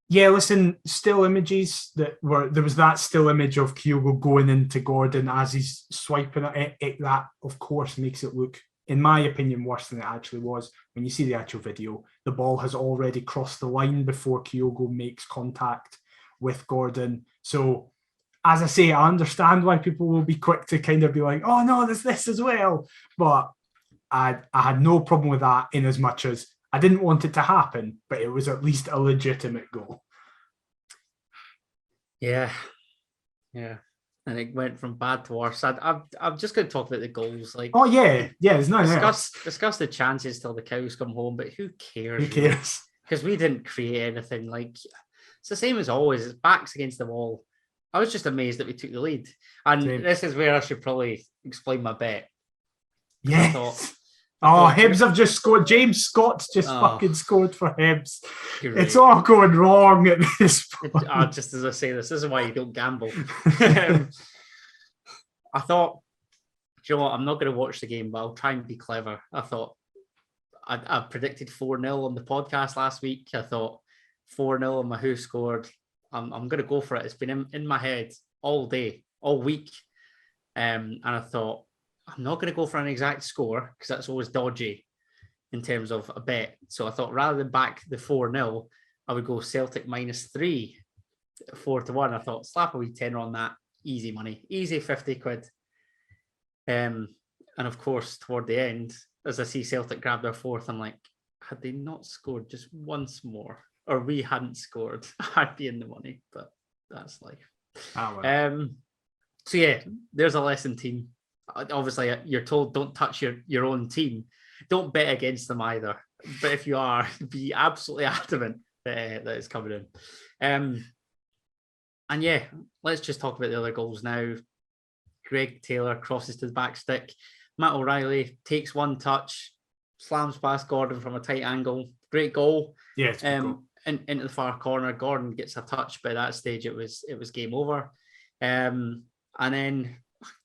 Speaker 2: yeah, listen, still images there was that still image of Kyogo going into Gordon as he's swiping it. That, of course, makes it look, in my opinion, worse than it actually was. When you see the actual video, the ball has already crossed the line before Kyogo makes contact with Gordon. So, as I say, I understand why people will be quick to kind of be like, oh no, there's this as well. But I had no problem with that, in as much as I didn't want it to happen, but it was at least a legitimate goal.
Speaker 1: Yeah. And it went from bad to worse. I'm just going to talk about the goals. Like,
Speaker 2: oh yeah, there's nothing else.
Speaker 1: Discuss the chances till the cows come home, but who cares?
Speaker 2: Who cares?
Speaker 1: Because we didn't create anything. Like, it's the same as always. It's backs against the wall. I was just amazed that we took the lead, and this is where I should probably explain my bet.
Speaker 2: Yes. Hibs have just scored. James Scott's just fucking scored for Hibs. Great. It's all going wrong at this point.
Speaker 1: Just as I say this is why you don't gamble. I thought, do you know what? I'm not going to watch the game, but I'll try and be clever. I thought I predicted 4-0 on the podcast last week. I thought 4-0 on my who scored. I'm going to go for it. It's been in my head all day, all week. And I thought, I'm not going to go for an exact score because that's always dodgy in terms of a bet. So I thought rather than back the 4-0, I would go Celtic -3, 4-1. I thought slap a wee tenner on that. Easy money, easy 50 quid. And of course, toward the end, as I see Celtic grab their fourth, I'm like, had they not scored just once more, or we hadn't scored, I'd be in the money. But that's life. So yeah, there's a lesson, team. Obviously, you're told don't touch your own team. Don't bet against them either. But if you are, be absolutely adamant that it's coming in. And yeah, let's just talk about the other goals now. Greg Taylor crosses to the back stick. Matt O'Reilly takes one touch, slams past Gordon from a tight angle. Great goal.
Speaker 2: Yeah. Goal.
Speaker 1: Into the far corner. Gordon gets a touch. By that stage, it was game over. And then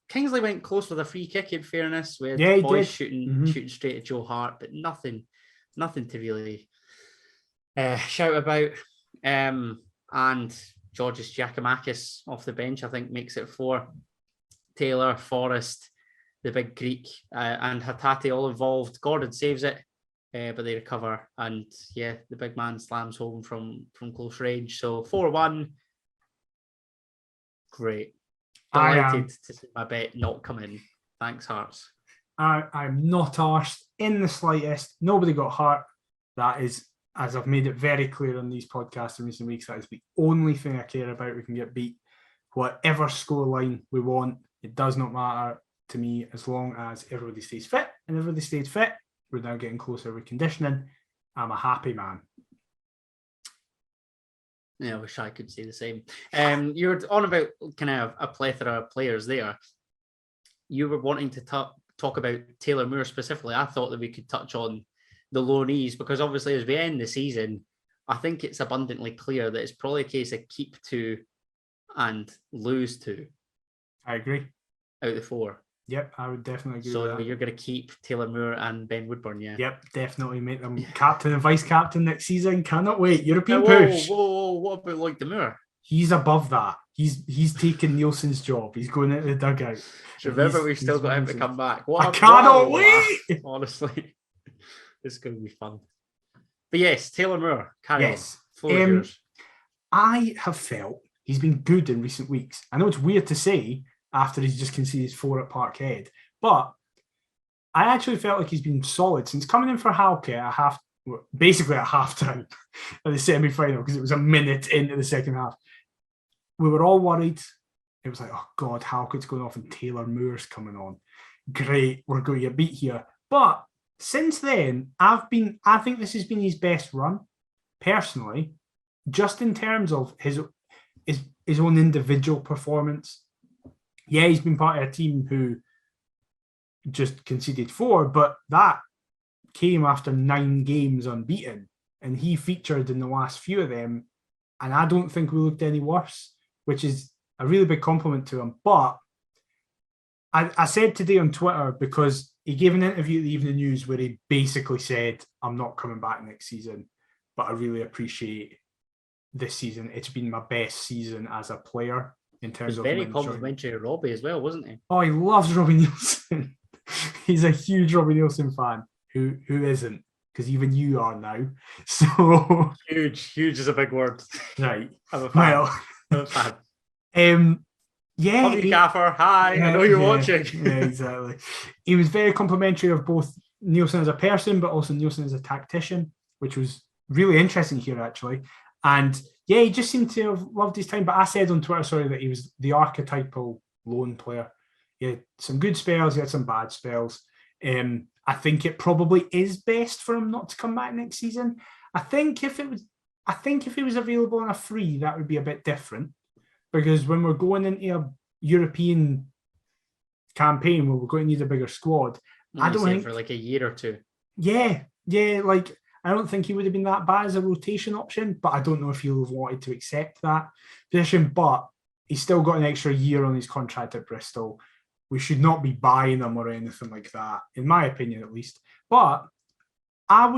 Speaker 1: Kingsley went close with a free kick, in fairness, with boys shooting straight at Joe Hart, but nothing to really shout about. And Georgios Giacomakis off the bench, I think, makes it 4. Taylor, Forrest, the big Greek, and Hatate all involved. Gordon saves it, but they recover. And yeah, the big man slams home from close range. So 4-1. Great. Delighted to see my bet not come in. Thanks, Hearts.
Speaker 2: I'm not arsed in the slightest. Nobody got hurt. That is, as I've made it very clear on these podcasts in recent weeks, that is the only thing I care about. We can get beat whatever scoreline we want. It does not matter to me as long as everybody stays fit. And everybody stays fit. We're now getting closer with conditioning. I'm a happy man.
Speaker 1: Yeah, I wish I could say the same. You were on about kind of a plethora of players there. You were wanting to talk about Taylor Moore specifically. I thought that we could touch on the loanees because obviously as we end the season, I think it's abundantly clear that it's probably a case of keep 2 and lose 2.
Speaker 2: I agree.
Speaker 1: Out of the 4.
Speaker 2: Yep, I would definitely agree
Speaker 1: with
Speaker 2: that.
Speaker 1: So you're going to keep Taylor Moore and Ben Woodburn, yeah?
Speaker 2: Yep, definitely make them captain and vice-captain next season. Cannot wait. European push.
Speaker 1: Whoa. What about Lloyd Demure?
Speaker 2: He's above that. He's taken Nielsen's job. He's going into the dugout.
Speaker 1: Remember, we've still got him to come back.
Speaker 2: I cannot wait!
Speaker 1: Honestly, this is going to be fun. But yes, Taylor Moore, carry on. Floor is yours.
Speaker 2: I have felt he's been good in recent weeks. I know it's weird to say after he's just conceded 4 at Parkhead, but I actually felt like he's been solid since coming in for Halke basically at half-time of the semi-final because it was a minute into the second half. We were all worried. It was like, oh God, Halke's going off and Taylor Moore's coming on. Great, we're going to get beat here. But since then, I think this has been his best run, personally, just in terms of his own individual performance. Yeah, he's been part of a team who just conceded 4, but that came after 9 games unbeaten, and he featured in the last few of them, and I don't think we looked any worse, which is a really big compliment to him. But I said today on Twitter, because he gave an interview at the Evening News where he basically said, I'm not coming back next season, but I really appreciate this season. It's been my best season as a player. In terms of
Speaker 1: very complimentary of Robbie as well, wasn't he?
Speaker 2: Oh, he loves Robbie Nielsen. He's a huge Robbie Nielsen fan. Who isn't? Because even you are now. So
Speaker 1: huge is a big word.
Speaker 2: Right.
Speaker 1: I'm a fan. Well, I'm a fan.
Speaker 2: Yeah.
Speaker 1: Bobby Gaffer, hi. I know you're watching.
Speaker 2: Yeah, exactly. He was very complimentary of both Nielsen as a person, but also Nielsen as a tactician. which was really interesting here, actually. And yeah, he just seemed to have loved his time. But I said on Twitter, that he was the archetypal loan player. He had some good spells, he had some bad spells. I think it probably is best for him not to come back next season. I think if he was available on a free, that would be a bit different. Because when we're going into a European campaign where we're going to need a bigger squad, I don't think
Speaker 1: for like a year or two.
Speaker 2: Yeah, like I don't think he would have been that bad as a rotation option, but I don't know if he'll have wanted to accept that position. But he's still got an extra year on his contract at Bristol. We should not be buying him or anything like that, in my opinion, at least. But I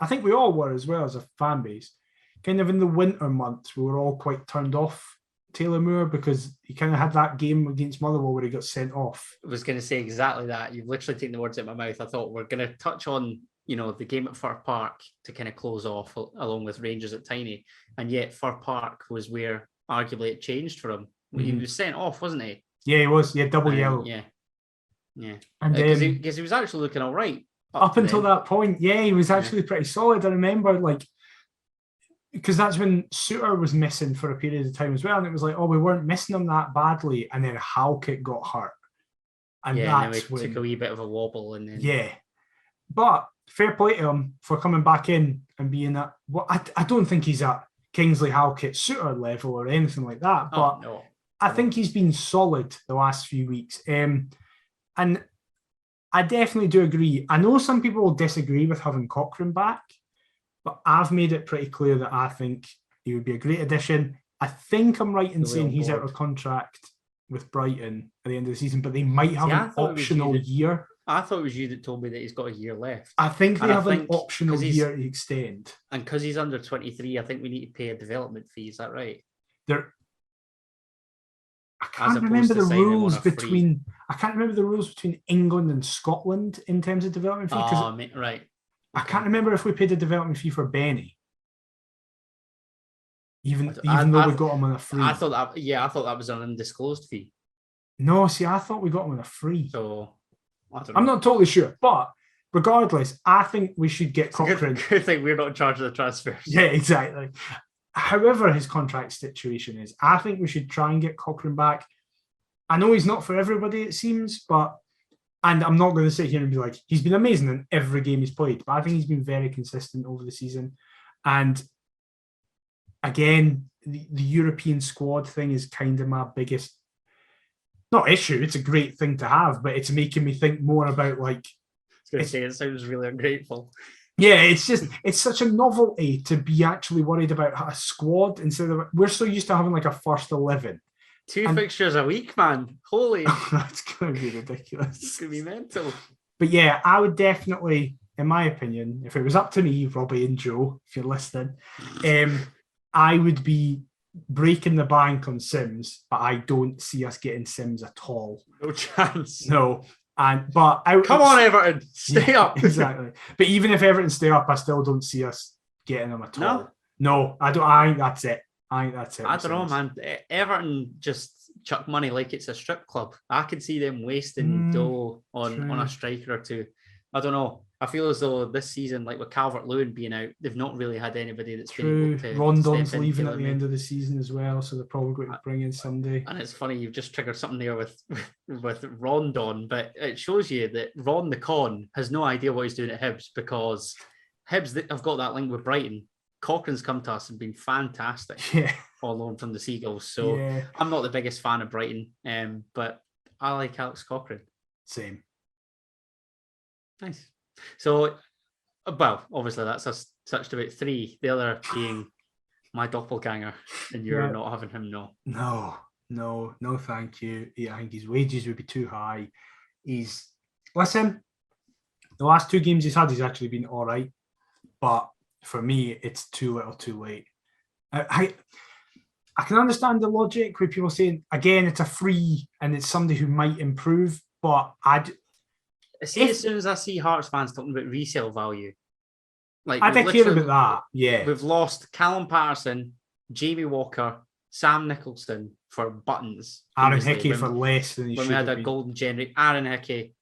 Speaker 2: think we all were as well as a fan base, kind of in the winter months, we were all quite turned off Taylor Moore because he kind of had that game against Motherwell where he got sent off.
Speaker 1: I was going to say exactly that. You've literally taken the words out of my mouth. I thought we're going to touch on, the game at Fir Park to kind of close off along with Rangers at Tyney. And yet Fir Park was where arguably it changed for him. Mm-hmm. He was sent off, wasn't he?
Speaker 2: Yeah, he was. Yeah, double yellow.
Speaker 1: Yeah.
Speaker 2: And
Speaker 1: because he was actually looking all right.
Speaker 2: Up until that point, yeah, he was actually pretty solid. I remember, because that's when Suter was missing for a period of time as well. And it was like, we weren't missing him that badly. And then Halkett got hurt. And that's when
Speaker 1: took a wee bit of a wobble. And then...
Speaker 2: Yeah. But fair play to him for coming back in and being that. Well, I don't think he's at Kingsley Halkett Suter level or anything like that. But
Speaker 1: no.
Speaker 2: I think he's been solid the last few weeks. And I definitely do agree. I know some people will disagree with having Cochrane back, but I've made it pretty clear that I think he would be a great addition. I think I'm right in saying he's out of contract with Brighton at the end of the season, but they might have an optional year.
Speaker 1: I thought it was you that told me that he's got a year left.
Speaker 2: I think they have an optional year to extend.
Speaker 1: And because he's under 23, I think we need to pay a development fee. Is that right?
Speaker 2: I can't remember the rules between England and Scotland in terms of development fee.
Speaker 1: Right.
Speaker 2: I can't remember if we paid a development fee for Benny. Even though we got him on a free.
Speaker 1: I thought that was an undisclosed fee.
Speaker 2: No, see, I thought we got him on a free.
Speaker 1: So I don't know.
Speaker 2: I'm not totally sure, but regardless, I think we should get Cochrane.
Speaker 1: Good thing we're not in charge of the transfers.
Speaker 2: Yeah, exactly. However his contract situation is, I think we should try and get Cochrane back. I know he's not for everybody, it seems, and I'm not going to sit here and be like, he's been amazing in every game he's played, but I think he's been very consistent over the season. And again, the European squad thing is kind of my biggest, not issue, it's a great thing to have, but it's making me think more about
Speaker 1: it sounds really ungrateful.
Speaker 2: Yeah, it's such a novelty to be actually worried about a squad instead of, we're so used to having a first 11.
Speaker 1: 2 fixtures a week, man. Holy.
Speaker 2: That's going to be ridiculous.
Speaker 1: It's going to be mental.
Speaker 2: But yeah, I would definitely, in my opinion, if it was up to me, Robbie and Joe, if you're listening, I would be breaking the bank on Sims, but I don't see us getting Sims at all.
Speaker 1: No chance.
Speaker 2: No. Come
Speaker 1: on, Everton, stay up.
Speaker 2: Exactly. But even if Everton stay up, I still don't see us getting them at all. No, I don't. I think that's it. I don't
Speaker 1: know, man. Everton just chuck money like it's a strip club. I could see them wasting dough on a striker or two. I don't know. I feel as though this season, with Calvert-Lewin being out, they've not really had anybody that's been able to.
Speaker 2: Rondon's leaving at the end of the season as well, so they're probably going to bring in somebody.
Speaker 1: And it's funny, you've just triggered something there with Rondon, but it shows you that Ron the Con has no idea what he's doing at Hibs, because Hibs have got that link with Brighton. Cochrane's come to us and been fantastic on loan from the Seagulls. So I'm not the biggest fan of Brighton, but I like Alex Cochrane.
Speaker 2: Same.
Speaker 1: Nice. So, obviously that's us touched about 3. The other being my doppelganger, and you're not having him, no.
Speaker 2: No, thank you. I think his wages would be too high. Listen, the last 2 games he's had, he's actually been all right, but for me, it's too little, too late. I can understand the logic with people saying, again, it's a free and it's somebody who might improve, but
Speaker 1: as soon as I see Hearts fans talking about resale value,
Speaker 2: I did hear about that. Yeah,
Speaker 1: we've lost Callum Patterson, Jamie Walker, Sam Nicholson for buttons.
Speaker 2: Aaron Hickey for less than he should have been.
Speaker 1: When we had a golden generate, Aaron Hickey.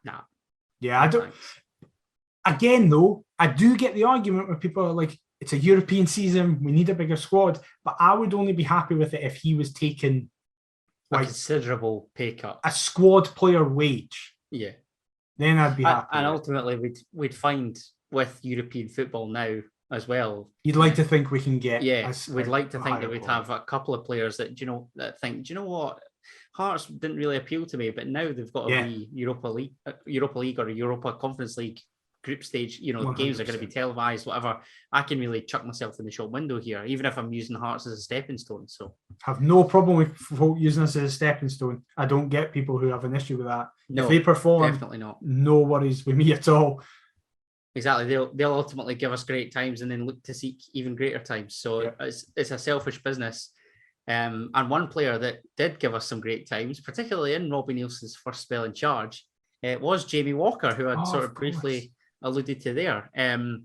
Speaker 1: Nah.
Speaker 2: Yeah, I don't. Again, though, I do get the argument where people are like, it's a European season, we need a bigger squad. But I would only be happy with it if he was taking
Speaker 1: a considerable pay cut,
Speaker 2: a squad player wage.
Speaker 1: Yeah.
Speaker 2: Then I'd be happy.
Speaker 1: And ultimately, we'd find with European football now as well.
Speaker 2: You'd like to think we can get.
Speaker 1: Yeah, we'd like to think that we'd have a couple of players that think, do you know what? Hearts didn't really appeal to me, but now they've got a wee Europa League or a Europa Conference League group stage, you know, 100%. Games are going to be televised, whatever. I can really chuck myself in the shop window here, even if I'm using Hearts as a stepping stone. So
Speaker 2: have no problem with folk using us as a stepping stone. I don't get people who have an issue with that. No, if they perform,
Speaker 1: definitely not.
Speaker 2: No worries with me at all.
Speaker 1: Exactly. They'll ultimately give us great times and then look to seek even greater times. So it's a selfish business. And one player that did give us some great times, particularly in Robbie Nielsen's first spell in charge, was Jamie Walker, who I'd sort of briefly alluded to there. And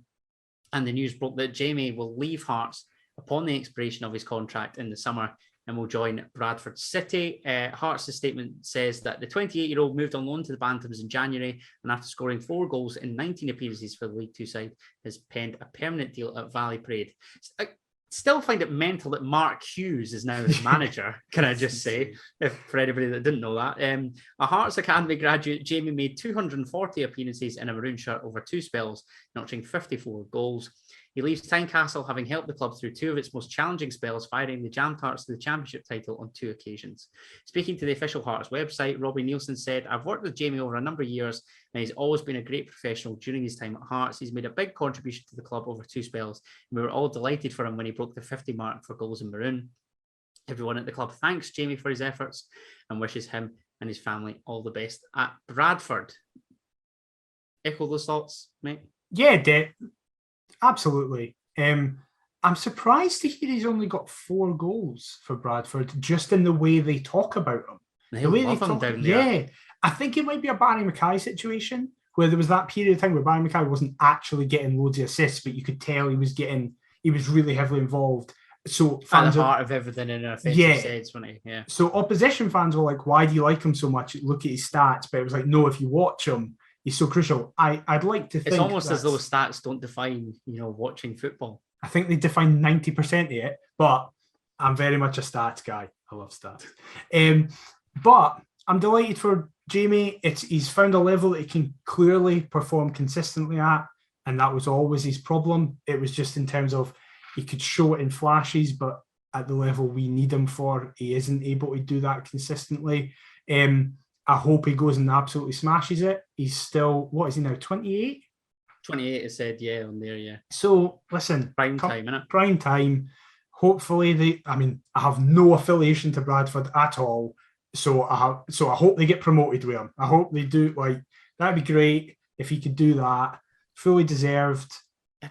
Speaker 1: the news broke that Jamie will leave Hearts upon the expiration of his contract in the summer and will join Bradford City. Hearts' statement says that the 28-year-old moved on loan to the Bantams in January, and after scoring 4 goals in 19 appearances for the League Two side, has penned a permanent deal at Valley Parade. I still find it mental that Mark Hughes is now his manager, can I just say, for anybody that didn't know that. A Hearts Academy graduate, Jamie made 240 appearances in a maroon shirt over 2 spells, notching 54 goals. He leaves Tynecastle having helped the club through 2 of its most challenging spells, firing the Jam Tarts to the championship title on 2 occasions. Speaking to the official Hearts website, Robbie Nielsen said, "I've worked with Jamie over a number of years and he's always been a great professional during his time at Hearts. He's made a big contribution to the club over 2 spells. And we were all delighted for him when he broke the 50 mark for goals in maroon. Everyone at the club thanks Jamie for his efforts and wishes him and his family all the best at Bradford." Echo those thoughts, mate?
Speaker 2: Yeah, absolutely. I'm surprised to hear he's only got 4 goals for Bradford, just in the way they talk about him.
Speaker 1: The way they talk down there.
Speaker 2: Yeah, I think it might be a Barry Mackay situation where there was that period of time where Barry Mackay wasn't actually getting loads of assists, but you could tell he was really heavily involved. So fans
Speaker 1: at the heart of everything in an offensive sense, wasn't he? Yeah.
Speaker 2: So opposition fans were like, "Why do you like him so much? Look at his stats." But it was like, no, if you watch him, he's so crucial. I'd like to think
Speaker 1: it's almost as though stats don't define, watching football.
Speaker 2: I think they define 90% of it, but I'm very much a stats guy. I love stats. But I'm delighted for Jamie. He's found a level that he can clearly perform consistently at, and that was always his problem. It was just in terms of he could show it in flashes, but at the level we need him for, he isn't able to do that consistently. I hope he goes and absolutely smashes it. He's still, what is he now, 28?
Speaker 1: 28 is said, yeah, on there, yeah.
Speaker 2: So, listen.
Speaker 1: Prime time, innit?
Speaker 2: Prime time. Hopefully I have no affiliation to Bradford at all. So I hope they get promoted with him. I hope they do, that'd be great if he could do that. Fully deserved.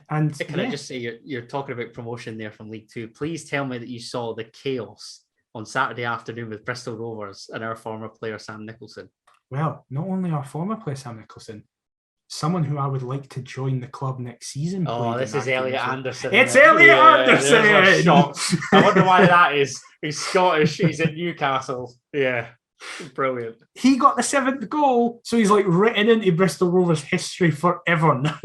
Speaker 2: And
Speaker 1: can I just say, you're talking about promotion there from League Two. Please tell me that you saw the chaos on Saturday afternoon with Bristol Rovers and our former player Sam Nicholson.
Speaker 2: Well, not only our former player Sam Nicholson, someone who I would like to join the club next season.
Speaker 1: Oh, this is Elliot Anderson.
Speaker 2: It's Elliot Anderson!
Speaker 1: I wonder why that is. He's Scottish, he's at Newcastle. Yeah, brilliant.
Speaker 2: He got the 7th goal, so he's written into Bristol Rovers history forever now.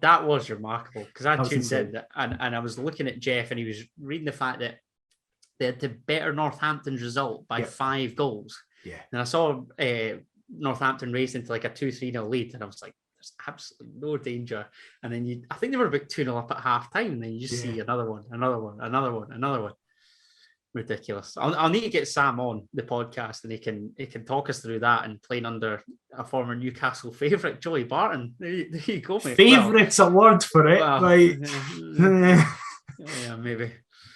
Speaker 1: That was remarkable, because I tuned in and I was looking at Jeff and he was reading the fact that they had to better Northampton's result by 5 goals.
Speaker 2: Yeah.
Speaker 1: And I saw Northampton race into a 2-3-0 lead, and I was like, there's absolutely no danger. And then I think they were about 2-0 up at half time, and then you just see another one. Ridiculous. I'll need to get Sam on the podcast, and he can talk us through that and playing under a former Newcastle favourite, Joey Barton. There you go, mate.
Speaker 2: Favourite's a word for it.
Speaker 1: Yeah, maybe.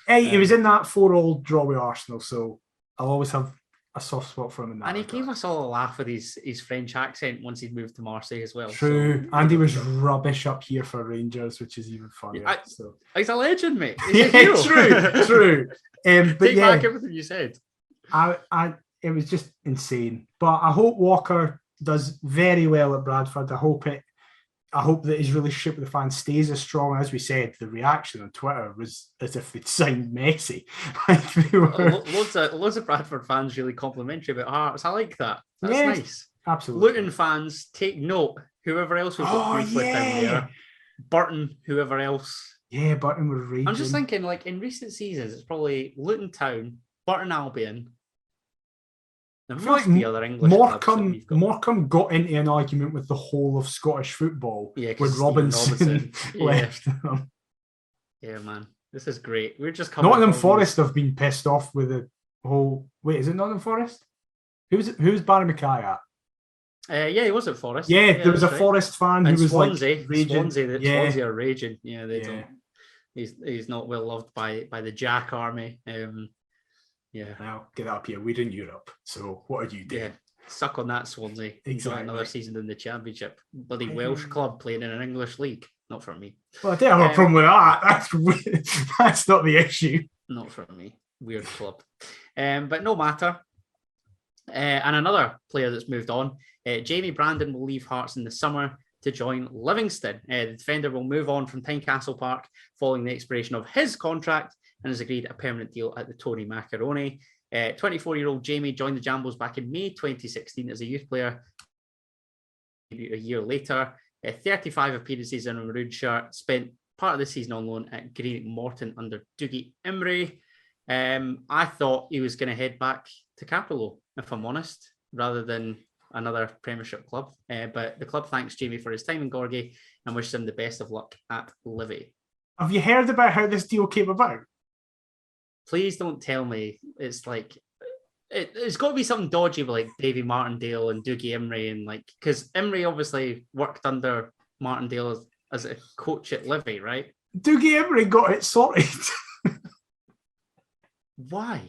Speaker 2: Hey, he was in that 4-4 draw with Arsenal, so I'll always have a soft spot for him in that.
Speaker 1: And he gave us all a laugh with his French accent once he'd moved to Marseille as well.
Speaker 2: True. So, and he was rubbish up here for Rangers, which is even funnier.
Speaker 1: He's a legend, mate. He's a hero.
Speaker 2: True. But
Speaker 1: take back everything you said.
Speaker 2: It was just insane. But I hope Walker does very well at Bradford. I hope that his relationship with the fans stays as strong. As we said, the reaction on Twitter was as if they'd signed Messi.
Speaker 1: Loads of Bradford fans really complimentary about Hearts. I like that. That's nice.
Speaker 2: Absolutely.
Speaker 1: Luton fans, take note. Whoever else we've got beef with down there. Burton, whoever else.
Speaker 2: Yeah, Burton was raging.
Speaker 1: I'm just thinking, like, in recent seasons, it's probably Luton Town, Burton Albion. There must be other English clubs that we've got.
Speaker 2: Morecambe got into an argument with the whole of Scottish football when Robinson left them.
Speaker 1: Yeah, man. This is great. We're just
Speaker 2: Nottingham Forest have been pissed off with the whole... Wait, is it Nottingham Forest? Who's Barry Mackay at?
Speaker 1: Yeah, he was at Forest.
Speaker 2: Yeah, there was a Forest fan who was
Speaker 1: Swansea,
Speaker 2: like raging.
Speaker 1: Swansea are raging. Yeah, they don't. He's not well loved by the Jack Army. Yeah.
Speaker 2: Now get up here. We're in Europe, so what are you doing?
Speaker 1: Yeah, suck on that, Swansea. Enjoy another season in the Championship. Bloody Welsh club playing in an English league. Not for me.
Speaker 2: Well, I don't have a problem with that. That's not the issue.
Speaker 1: Not for me. Weird club. But no matter. And another player that's moved on, Jamie Brandon will leave Hearts in the summer to join Livingston. The defender will move on from Tynecastle Park following the expiration of his contract and has agreed a permanent deal at the Tony Macaroni. 24-year-old Jamie joined the Jambos back in May 2016 as a youth player. A year later, 35 appearances in a maroon shirt, spent part of the season on loan at Greenock Morton under Dougie Imrie. I thought he was going to head back to Capello, if I'm honest, rather than another Premiership club. But the club thanks Jamie for his time in Gorgie and wishes him the best of luck at Livy.
Speaker 2: Have you heard about how this deal came about?
Speaker 1: Please don't tell me it's like it's got to be something dodgy with like Davy Martindale and Dougie Imrie, and like because Imrie obviously worked under Martindale as a coach at Livy, right?
Speaker 2: Dougie Imrie got it sorted.
Speaker 1: Why?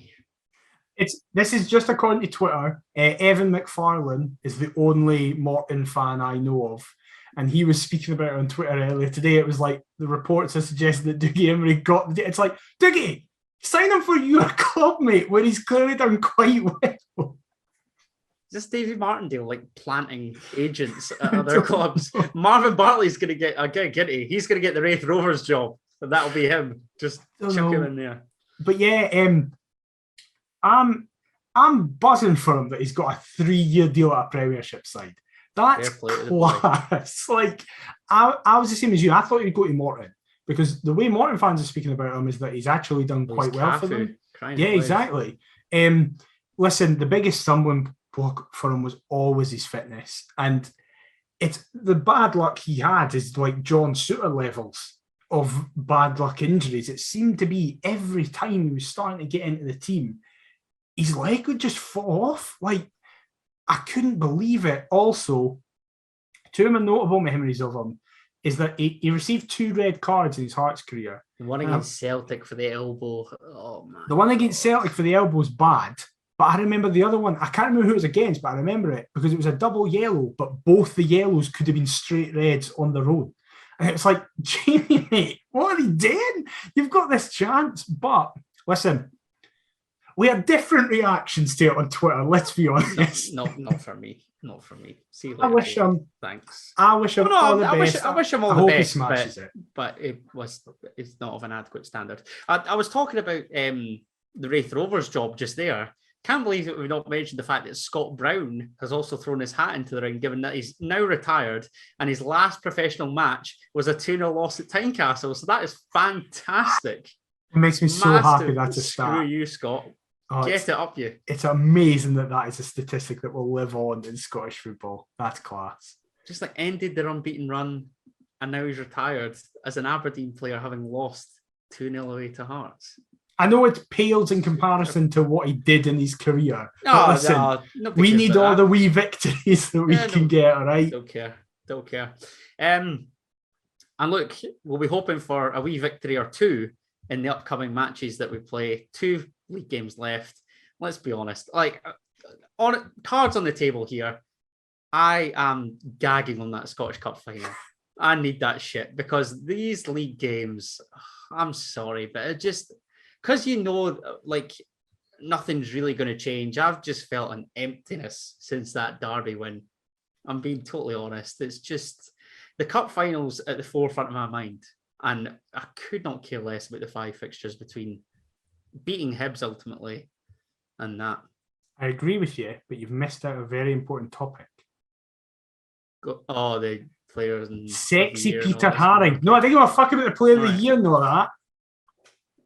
Speaker 2: This is just according to Twitter. Evan McFarlane is the only Morton fan I know of, and he was speaking about it on Twitter earlier today. It was like the reports are suggesting that Dougie Imrie got. It's like Dougie, sign him for your club, mate, where he's clearly done quite well.
Speaker 1: Just Davy Martindale like planting agents at other clubs. Marvin Bartley's going to get a gig, isn't he? He's going to get the Wraith Rovers job, and that'll be him. Just chuck him in there.
Speaker 2: But yeah, I'm buzzing for him that he's got a 3-year deal at a Premiership side. That's class. Like I was the same as you. I thought he'd go to Morton because the way Morton fans are speaking about him is that he's actually done quite well for them. Yeah, exactly. Listen, the biggest stumbling block for him was always his fitness, and it's the bad luck he had is like John Suter levels of bad luck injuries. It seemed to be every time he was starting to get into the team, his leg would just fall off. Like, I couldn't believe it. Also, two of my notable memories of him is that he received 2 red cards in his Hearts career.
Speaker 1: The one against Celtic for the elbow. Oh, man.
Speaker 2: The one against Celtic for the elbow was bad, but I remember the other one. I can't remember who it was against, but I remember it because it was a double yellow, but both the yellows could have been straight reds on their own. And it's like, Jamie, mate, what are you doing? You've got this chance. But listen, we had different reactions to it on Twitter, let's be honest.
Speaker 1: Not for me. Not for me. See you
Speaker 2: later. I wish him.
Speaker 1: Thanks.
Speaker 2: I wish him all the best.
Speaker 1: I wish him all the best. But it's not of an adequate standard. I was talking about the Wraith Rovers job just there. Can't believe that we've not mentioned the fact that Scott Brown has also thrown his hat into the ring, given that he's now retired and his last professional match was a 2-0 loss at Tynecastle. So that is fantastic.
Speaker 2: It makes me so happy that's a stat.
Speaker 1: Screw you, Scott. Get it up you.
Speaker 2: It's amazing that is a statistic that will live on in Scottish football. That's class.
Speaker 1: Just like ended their unbeaten run and now he's retired as an Aberdeen player having lost 2-0 away to Hearts.
Speaker 2: I know it pales in comparison to what he did in his career. We need all the wee victories that we can get, all right?
Speaker 1: Don't care. And look, we'll be hoping for a wee victory or two in the upcoming matches that we play. 2 league games left. Let's be honest. Like, on cards on the table here, I am gagging on that Scottish Cup final. I need that shit because these league games, I'm sorry, but it just... Because like, nothing's really going to change. I've just felt an emptiness since that Derby win. I'm being totally honest. It's just the cup finals at the forefront of my mind. And I could not care less about the 5 fixtures between beating Hibs ultimately and that.
Speaker 2: I agree with you, but you've missed out a very important topic.
Speaker 1: the players and
Speaker 2: Sexy Peter Haring. No, I didn't give a fuck about the player of the year and all that.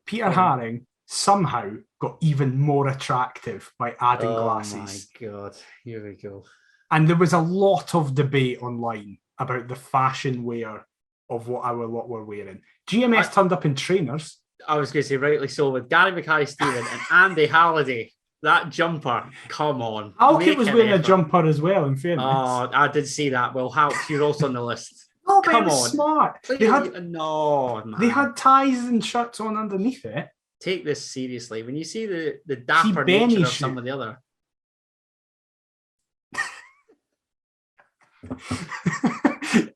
Speaker 2: Peter Haring somehow got even more attractive by adding glasses.
Speaker 1: Oh my God, here we go.
Speaker 2: And there was a lot of debate online about the fashion wear of what our lot were wearing. GMS turned up in trainers.
Speaker 1: I was going to say, rightly so, with Gary Mackay-Steven and Andy Halliday. That jumper, come on.
Speaker 2: Alkit was wearing a jumper as well, in fairness.
Speaker 1: Oh, I did see that. Well, Halk, you're also on the list.
Speaker 2: No, but it was smart. They had ties and shirts on underneath it.
Speaker 1: Take this seriously. When you see the dapper nature of some of the other...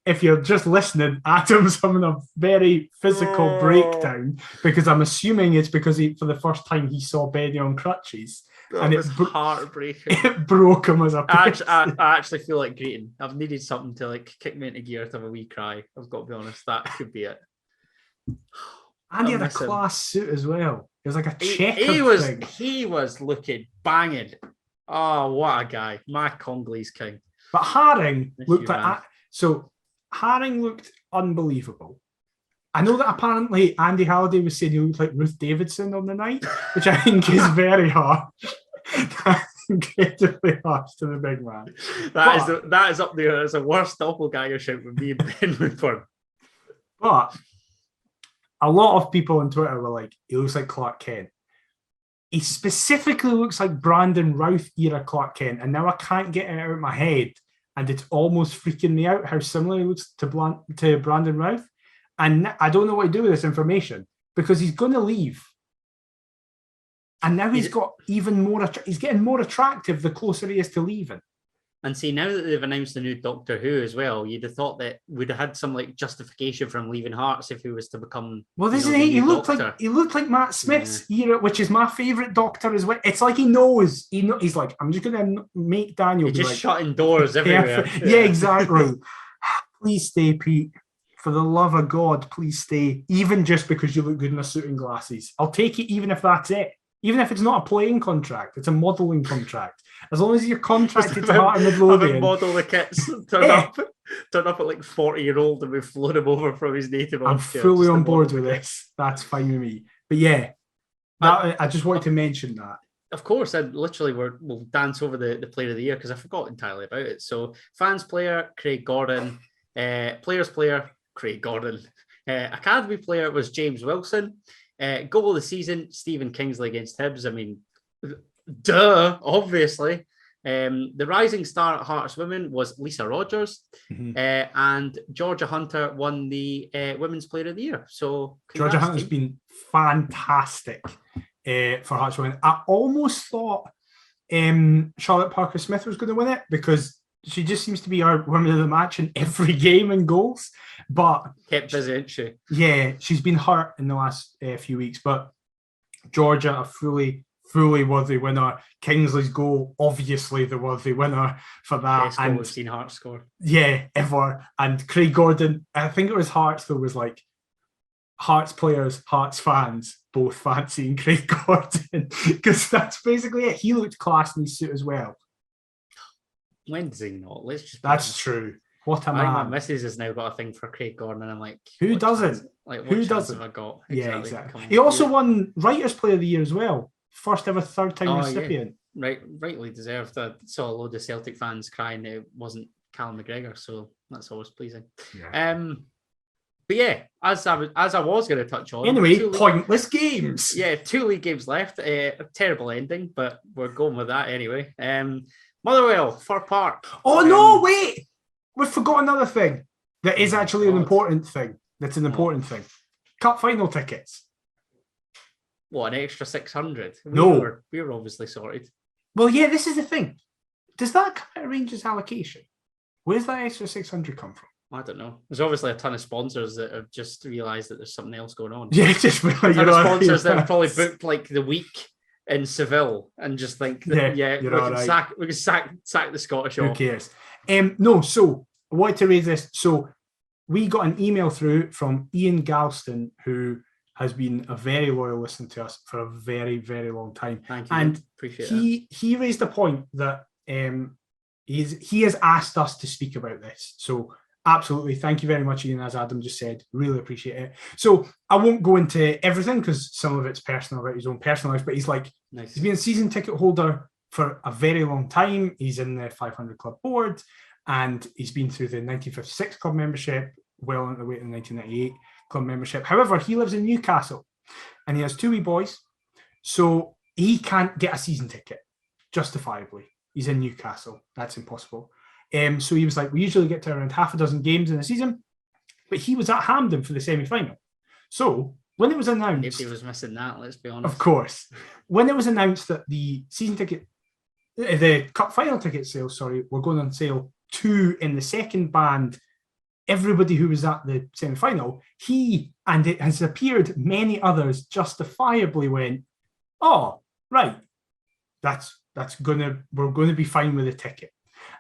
Speaker 2: If you're just listening, Adam's having a very physical breakdown because I'm assuming it's because for the first time he saw Benny on crutches.
Speaker 1: And it's heartbreaking.
Speaker 2: It broke him as a person.
Speaker 1: I actually feel like greeting. I've needed something to kick me into gear to have a wee cry. I've got to be honest. That could be it.
Speaker 2: And he had a class suit as well. It was like a checkered thing.
Speaker 1: He was looking banging. Oh, what a guy. My Congolese king.
Speaker 2: But Haring looked like... So Haring looked unbelievable. I know that apparently Andy Halliday was saying he looked like Ruth Davidson on the night, which I think is very harsh. That's incredibly harsh to the big man.
Speaker 1: That is up there as a worst doppelganger shout with me and Ben Woodford.
Speaker 2: But a lot of people on Twitter were like, he looks like Clark Kent. He specifically looks like Brandon Routh era Clark Kent, and now I can't get it out of my head, and it's almost freaking me out how similar he looks to Brandon Routh. And I don't know what to do with this information because he's going to leave. And now he's got even more... he's getting more attractive the closer he is to leaving.
Speaker 1: And see, now that they've announced the new Doctor Who as well, you'd have thought that we'd have had some justification from leaving Hearts if he was to become...
Speaker 2: Well, this is it. He looked like Matt Smith's era, which is my favourite Doctor as well. It's like he knows. He's like, I'm just going to make Daniel...
Speaker 1: He's just shutting doors everywhere.
Speaker 2: Yeah, exactly. Please stay, Pete. For the love of God, please stay. Even just because you look good in a suit and glasses. I'll take it even if that's it. Even if it's not a playing contract, it's a modelling contract. As long as you're contracted to Heart and Midlothian.
Speaker 1: Model the kits, turn up at 40-year-old and we've flown him over from his native.
Speaker 2: I'm fully on board with this. That's fine with me. But yeah, I just wanted to mention that.
Speaker 1: Of course, and literally we'll dance over the player of the year because I forgot entirely about it. So fans player, Craig Gordon. Players player, Craig Gordon. Academy player was James Wilson. Goal of the season, Stephen Kingsley against Hibs. I mean, duh, obviously. The rising star at Hearts Women was Lisa Rogers. Mm-hmm. And Georgia Hunter won the Women's Player of the Year. So
Speaker 2: Georgia Hunter's been fantastic for Hearts Women. I almost thought Charlotte Parker-Smith was going to win it because she just seems to be our woman of the match in every game and goals. But
Speaker 1: kept busy, isn't she?
Speaker 2: Yeah, she's been hurt in the last few weeks. But Georgia, a fully worthy winner. Kingsley's goal, obviously the worthy winner for that.
Speaker 1: Best goal we've seen Hearts score.
Speaker 2: Yeah, ever. And Craig Gordon, I think it was Hearts though, was like Hearts players, Hearts fans, both fancying Craig Gordon because that's basically it. He looked class in his suit as well.
Speaker 1: When does he not?
Speaker 2: That's true. What a man.
Speaker 1: My missus has now got a thing for Craig Gordon, and I'm like,
Speaker 2: who doesn't?
Speaker 1: Who doesn't? Have I got?
Speaker 2: Yeah, exactly. He also won Writers' Player of the Year as well. First ever third-time recipient.
Speaker 1: Yeah. Rightly deserved. I saw a load of Celtic fans crying it wasn't Callum McGregor, so that's always pleasing. Yeah. But yeah, as I was going to touch on.
Speaker 2: Anyway, pointless games.
Speaker 1: Yeah, 2 league games left. A terrible ending, but we're going with that anyway. Motherwell, Fir Park.
Speaker 2: Oh, no, wait! We forgot another thing that is actually an important thing. That's an important thing. Cup final tickets.
Speaker 1: What, an extra 600?
Speaker 2: No.
Speaker 1: We were obviously sorted.
Speaker 2: Well, yeah, this is the thing. Does that come out of Rangers allocation? Where's that extra 600 come from?
Speaker 1: I don't know. There's obviously a ton of sponsors that have just realised that there's something else going on.
Speaker 2: Yeah, just
Speaker 1: a ton of sponsors that have probably booked the week in Seville and just think that, we can sack the Scottish off.
Speaker 2: Who cares? No, so I wanted to raise this. So we got an email through from Ian Galston, who has been a very loyal listener to us for a very, very long time.
Speaker 1: Thank you.
Speaker 2: And
Speaker 1: appreciate that.
Speaker 2: He raised a point that He has asked us to speak about this. So absolutely, thank you very much, Ian, as Adam just said. Really appreciate it. So I won't go into everything because some of it's personal about his own personal life, but he's like, nice. He's been a season ticket holder for a very long time. He's in the 500 Club board, and he's been through the 1956 club membership, well on the way to the 1998 club membership. However, he lives in Newcastle, and he has 2 wee boys, so he can't get a season ticket, justifiably. He's in Newcastle. That's impossible. So he was like, we usually get to around half a dozen games in a season, but he was at Hampden for the semi-final. So when it was announced...
Speaker 1: If he was missing that, let's be honest.
Speaker 2: Of course. When it was announced that the season ticket, the cup final ticket sales, were going on sale, 2 in the second band, everybody who was at the semi-final, he, and it has appeared many others, justifiably went, oh, right, we're going to be fine with the ticket.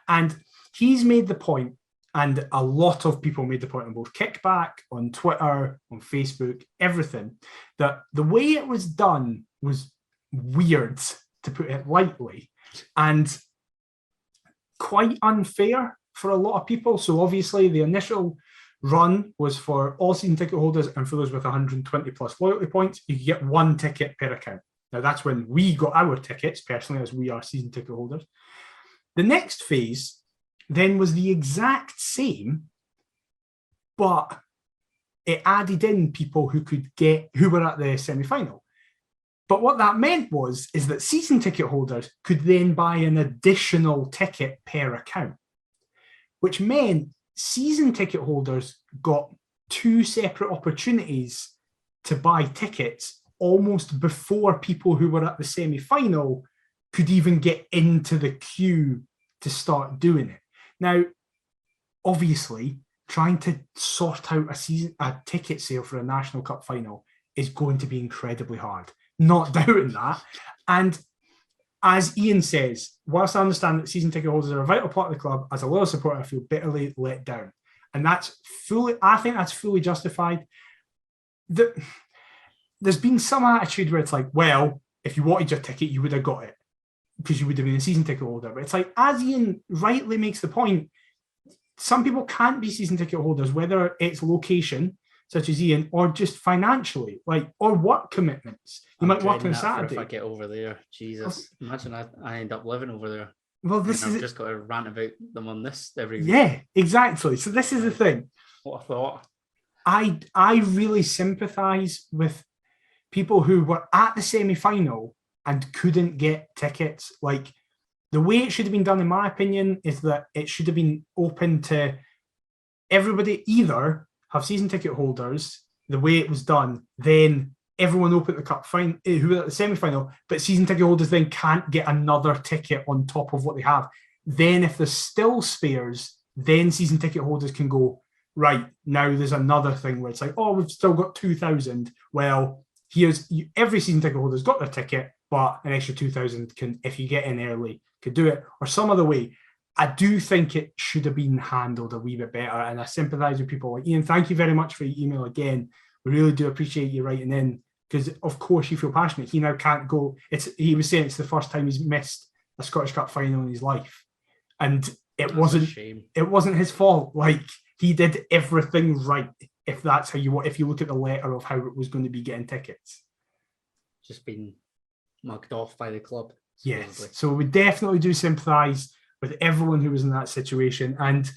Speaker 2: And he's made the point, and a lot of people made the point on both Kickback, on Twitter, on Facebook, everything, that the way it was done was weird, to put it lightly, and quite unfair for a lot of people. So obviously the initial run was for all season ticket holders, and for those with 120 plus loyalty points, you could get 1 ticket per account. Now that's when we got our tickets, personally, as we are season ticket holders. The next phase then was the exact same, but it added in people who were at the semi-final. But what that meant is that season ticket holders could then buy an additional ticket per account, which meant season ticket holders got 2 separate opportunities to buy tickets almost before people who were at the semi-final could even get into the queue to start doing it. Now, obviously, trying to sort out a ticket sale for a National Cup final is going to be incredibly hard. Not doubting that. And as Ian says, whilst I understand that season ticket holders are a vital part of the club, as a loyal supporter, I feel bitterly let down. And I think that's fully justified. There's been some attitude where it's like, well, if you wanted your ticket, you would have got it because you would have been a season ticket holder. But it's like, as Ian rightly makes the point, some people can't be season ticket holders, whether it's location, such as Ian, or just financially, or work commitments. You might work on a Saturday.
Speaker 1: If I get over there, Jesus, imagine I end up living over there.
Speaker 2: Well,
Speaker 1: I've just got to rant about them on this every week.
Speaker 2: Yeah, exactly. So this is the thing.
Speaker 1: What a thought.
Speaker 2: I really sympathise with people who were at the semi-final and couldn't get tickets. Like, the way it should have been done, in my opinion, is that it should have been open to everybody. Either have season ticket holders, the way it was done, then everyone open the cup final, who were at the semi-final, but season ticket holders then can't get another ticket on top of what they have. Then if there's still spares, then season ticket holders can go, right, now there's another thing where it's like, oh, we've still got 2,000. Well, every season ticket holder's got their ticket, but an extra 2,000 can, if you get in early, could do it, or some other way. I do think it should have been handled a wee bit better, and I sympathise with people like Ian. Thank you very much for your email again. We really do appreciate you writing in, because of course you feel passionate. He now can't go. He was saying it's the first time he's missed a Scottish Cup final in his life, and it wasn't his fault. Like, he did everything right. If that's how if you look at the letter of how it was going to be getting tickets,
Speaker 1: just been mugged off by the club.
Speaker 2: Supposedly. Yes, so we definitely do sympathise with everyone who was in that situation, and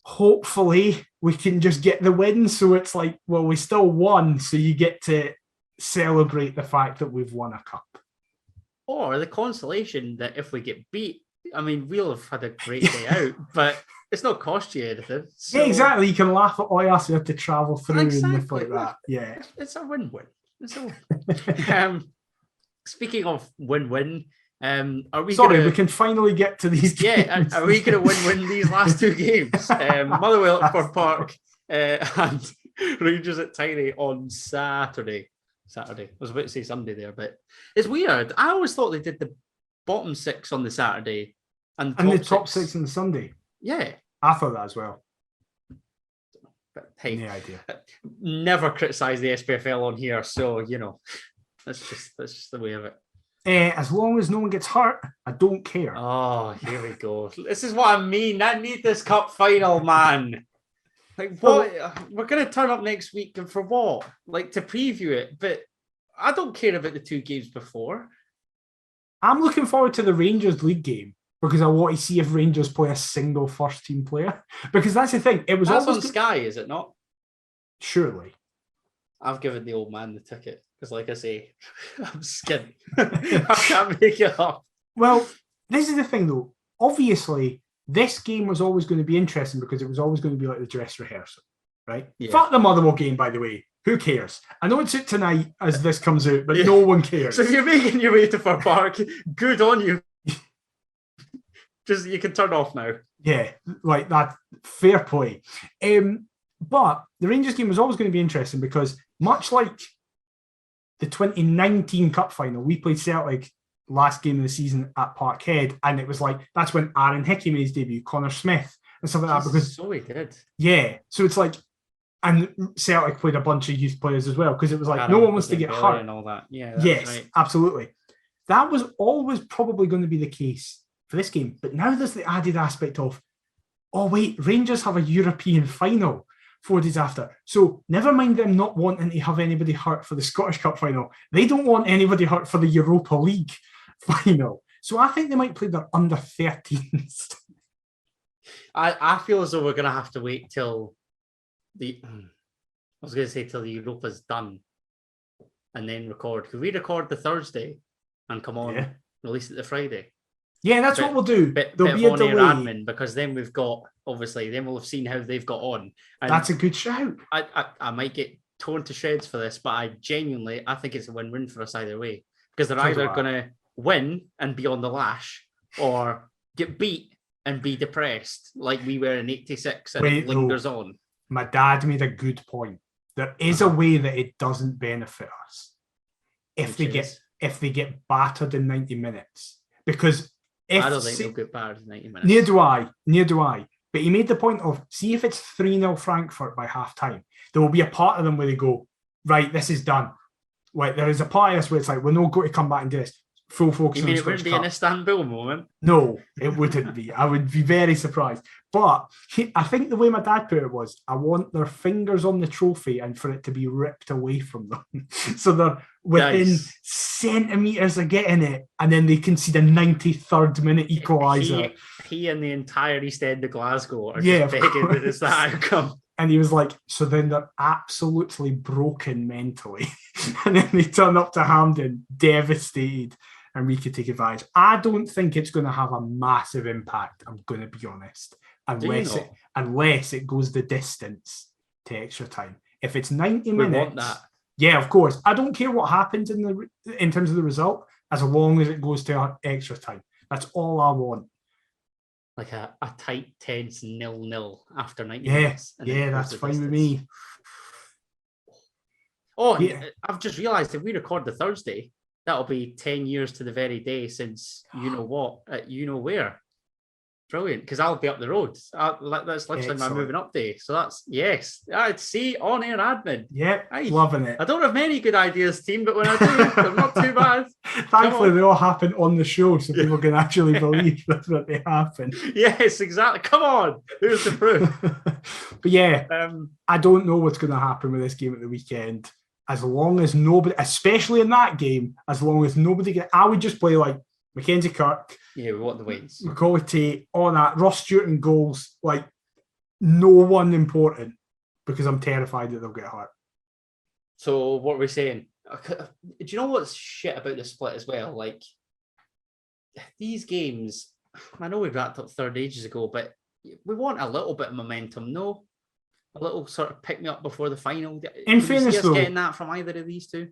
Speaker 2: hopefully we can just get the win. So it's like, well, we still won, so you get to celebrate the fact that we've won a cup.
Speaker 1: Or the consolation that if we get beat, I mean, we'll have had a great day out, but it's not cost you anything. So...
Speaker 2: Yeah, exactly. You can laugh at Oyas, you have to travel through and stuff like that. Yeah.
Speaker 1: It's a win-win. It's a win. Speaking of win-win, are we
Speaker 2: we can finally get to these
Speaker 1: games. Yeah, are we going to win these last 2 games? Motherwell at Perth Park and Rangers at Tiny on Saturday. I was about to say Sunday there, but it's weird. I always thought they did the bottom 6 on the Saturday and
Speaker 2: the top 6 on the Sunday.
Speaker 1: Yeah.
Speaker 2: I thought that as well.
Speaker 1: But hey,
Speaker 2: no idea.
Speaker 1: Never criticise the SPFL on here, so that's just the way of it.
Speaker 2: As long as no one gets hurt, I don't care.
Speaker 1: Oh, here we go. This is what I mean. I need this cup final, man. Like, what? We're going to turn up next week and for what? Like, to preview it. But I don't care about the 2 games before.
Speaker 2: I'm looking forward to the Rangers League game because I want to see if Rangers play a single first-team player. Because that's the thing.
Speaker 1: That's on Sky, is it not?
Speaker 2: Surely.
Speaker 1: I've given the old man the ticket. Because, like I say, I'm skint. I can't make it up.
Speaker 2: Well, this is the thing, though. Obviously, this game was always going to be interesting because it was always going to be like the dress rehearsal, right? Yeah. Fuck the Motherwell game, by the way. Who cares? I know it's out tonight as this comes out, but no one cares.
Speaker 1: So if you're making your way to Fir Park, good on you. Just, you can turn off now.
Speaker 2: Yeah, like that. Fair play. But the Rangers game was always going to be interesting because much like the 2019 Cup final, we played Celtic last game of the season at Parkhead, and it was like, that's when Aaron Hickey made his debut, Connor Smith, and stuff like that. Because
Speaker 1: so he did.
Speaker 2: Yeah, so it's like, and Celtic played a bunch of youth players as well, because it was like, no one wants to get hurt.
Speaker 1: And all that. Yeah,
Speaker 2: yes,
Speaker 1: right.
Speaker 2: Absolutely. That was always probably going to be the case for this game. But now there's the added aspect of, oh wait, Rangers have a European final 4 days after. So never mind them not wanting to have anybody hurt for the Scottish Cup final. They don't want anybody hurt for the Europa League final. So I think they might play their under 13s.
Speaker 1: I feel as though we're going to have to wait till the Europa's done and then record. Could we record the Thursday and come on, release it the Friday?
Speaker 2: Yeah, that's what we'll do.
Speaker 1: There'll be a delay. Admin, because then we've got, obviously, then we'll have seen how they've got on. And
Speaker 2: that's a good shout.
Speaker 1: I might get torn to shreds for this, but I think it's a win-win for us either way. Because they're either going to win and be on the lash or get beat and be depressed like we were in 86 and it lingers on.
Speaker 2: My dad made a good point. There is a way that it doesn't benefit us if they get battered in 90 minutes. Because
Speaker 1: I don't think they'll get battered in 90 minutes.
Speaker 2: Near do I. But he made the point of, see if it's 3-0 Frankfurt by half-time, there will be a part of them where they go, right, this is done. Like, there is a part of us where it's like, we're not going to come back and do this. Full focus on the Scottish Cup.
Speaker 1: It wouldn't be an Istanbul moment?
Speaker 2: No, it wouldn't be. I would be very surprised. But I think the way my dad put it was, I want their fingers on the trophy and for it to be ripped away from them. So they're within centimetres of getting it, and then they concede a 93rd minute equaliser.
Speaker 1: He and the entire East End of Glasgow are just begging that it's that outcome.
Speaker 2: And he was like, so then they're absolutely broken mentally. And then they turn up to Hampden devastated, and we could take advantage. I don't think it's going to have a massive impact, I'm going to be honest, unless it goes the distance to extra time. If it's 90 minutes... We want that. Yeah, of course. I don't care what happens in terms of the result, as long as it goes to extra time. That's all I want.
Speaker 1: Like a tight, tense 0-0 after 90 minutes.
Speaker 2: Yeah, that's fine with me.
Speaker 1: Oh, yeah. I've just realised if we record the Thursday, that'll be 10 years to the very day since you-know-what at you-know-where. Brilliant, because I'll be up the road. That's literally my moving up day. So that's, I'd see on-air admin.
Speaker 2: Yep, loving it.
Speaker 1: I don't have many good ideas, team, but when I do, they're not too bad.
Speaker 2: Thankfully, they all happen on the show, so people can actually believe that they happen.
Speaker 1: Yes, exactly. Come on, who's the proof?
Speaker 2: But yeah, I don't know what's going to happen with this game at the weekend. As long as nobody, especially in that game, as long as nobody I would just play like Mackenzie Kirk.
Speaker 1: Yeah, we want the wins.
Speaker 2: Macaulay Tate, all that. Ross Stewart and goals. Like, no one important, because I'm terrified that they'll get hurt.
Speaker 1: So what are we saying? Do you know what's shit about the split as well? Like, these games, I know we wrapped up third ages ago, but we want a little bit of momentum, no? A little sort of pick me up before the final.
Speaker 2: In fairness, though,
Speaker 1: getting that from either of these two?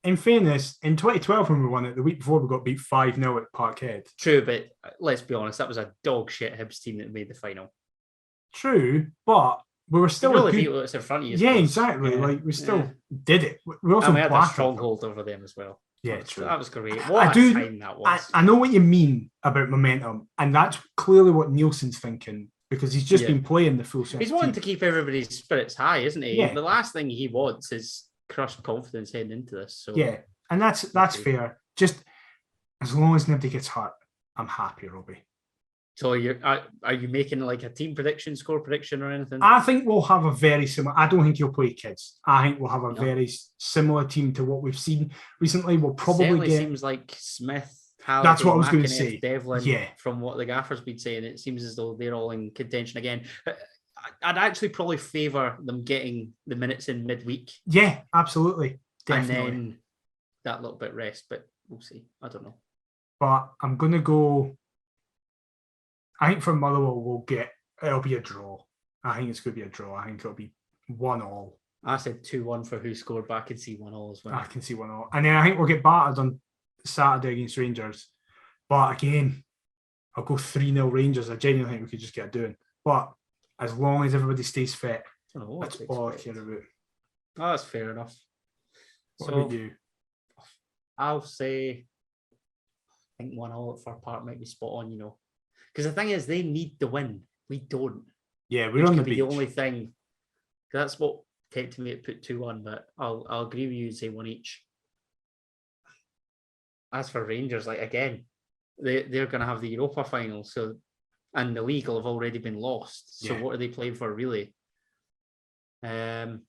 Speaker 2: In fairness, in 2012 when we won it, the week before we got beat 5-0 at Parkhead.
Speaker 1: True, but let's be honest, that was a dog shit Hibs team that made the final.
Speaker 2: True, but we were still
Speaker 1: really beat what's in front of you.
Speaker 2: Yeah, exactly. Yeah. Like, we still did it. We also
Speaker 1: had a stronghold over them as well.
Speaker 2: Yeah, true.
Speaker 1: That was great. What a time that was.
Speaker 2: I know what you mean about momentum, and that's clearly what Nielsen's thinking, because he's just been playing the full set.
Speaker 1: He's wanting to keep everybody's spirits high, isn't he?
Speaker 2: Yeah.
Speaker 1: The last thing he wants is crushed confidence heading into this. So
Speaker 2: yeah, and that's fair. Just As long as nobody gets hurt, I'm happy, Robbie.
Speaker 1: So are you making like a team prediction, score prediction, or anything?
Speaker 2: I think we'll have a very similar. I don't think you'll play kids. I think we'll have a very similar team to what we've seen recently. We'll probably get.
Speaker 1: Seems like Smith. Halliday,
Speaker 2: that's what I was going to say.
Speaker 1: Devlin,
Speaker 2: yeah.
Speaker 1: From what the gaffer's been saying, it seems as though they're all in contention again. I'd actually probably favour them getting the minutes in midweek.
Speaker 2: Yeah, absolutely. Definitely.
Speaker 1: And then that little bit rest, but we'll see. I don't know.
Speaker 2: But I'm going to go. I think for Motherwell, it'll be a draw. I think it's going to be a draw. I think it'll be 1-1.
Speaker 1: I said 2-1 for who scored, but I can see 1-1 as well.
Speaker 2: I can see 1-1. And then I think we'll get battered on Saturday against Rangers. But again, I'll go 3-0 Rangers. I genuinely think we could just get it doing. But as long as everybody stays fit, that's all I care about.
Speaker 1: Oh, that's fair enough.
Speaker 2: What about you?
Speaker 1: I'll say, I think 1-1 at Fir Park might be spot on, Because the thing is, they need the win. We don't.
Speaker 2: Yeah, we're on the beach.
Speaker 1: The only thing. That's what tempted me to put 2-1, but I'll agree with you and say 1 each. As for Rangers, again, they're going to have the Europa final, and the league will have already been lost. So what are they playing for, really? Don't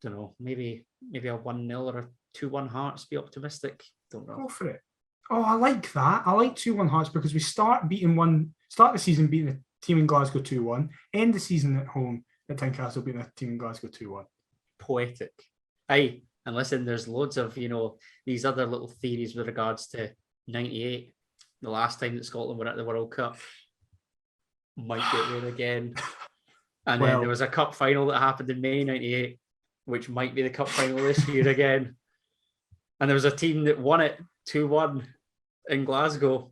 Speaker 1: know. Maybe a 1-0 or a 2-1 Hearts. Be optimistic. Don't know.
Speaker 2: Go for it. Oh, I like that. I like 2-1 Hearts because we start the season beating a team in Glasgow 2-1, end the season at home at Tynecastle beating a team in Glasgow 2-1.
Speaker 1: Poetic. Aye, and listen, there's loads of, these other little theories with regards to 98, the last time that Scotland were at the World Cup. Might get there again. And then there was a cup final that happened in May 98, which might be the cup final this year again. And there was a team that won it 2-1 in Glasgow.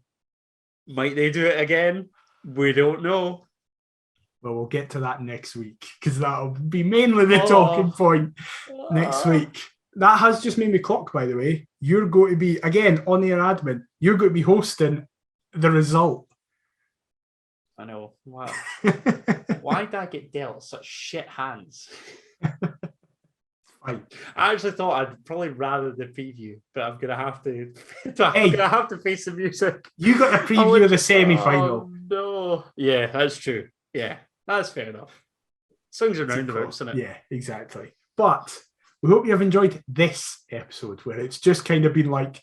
Speaker 1: Might they do it again? We don't know.
Speaker 2: Well, we'll get to that next week because that'll be mainly the talking point next week. That has just made me clock, by the way. You're going to be, again, on air admin, you're going to be hosting the result.
Speaker 1: I know. Wow. Why did I get dealt such shit hands?
Speaker 2: Fine.
Speaker 1: I actually thought I'd probably rather the preview, but I'm gonna have to. I'm gonna have to face the music.
Speaker 2: You got a preview of the semi-final.
Speaker 1: Oh, no. Yeah, that's true. Yeah, that's fair enough. Swings and roundabouts, isn't it?
Speaker 2: Yeah, exactly. But we hope you have enjoyed this episode where it's just kind of been like,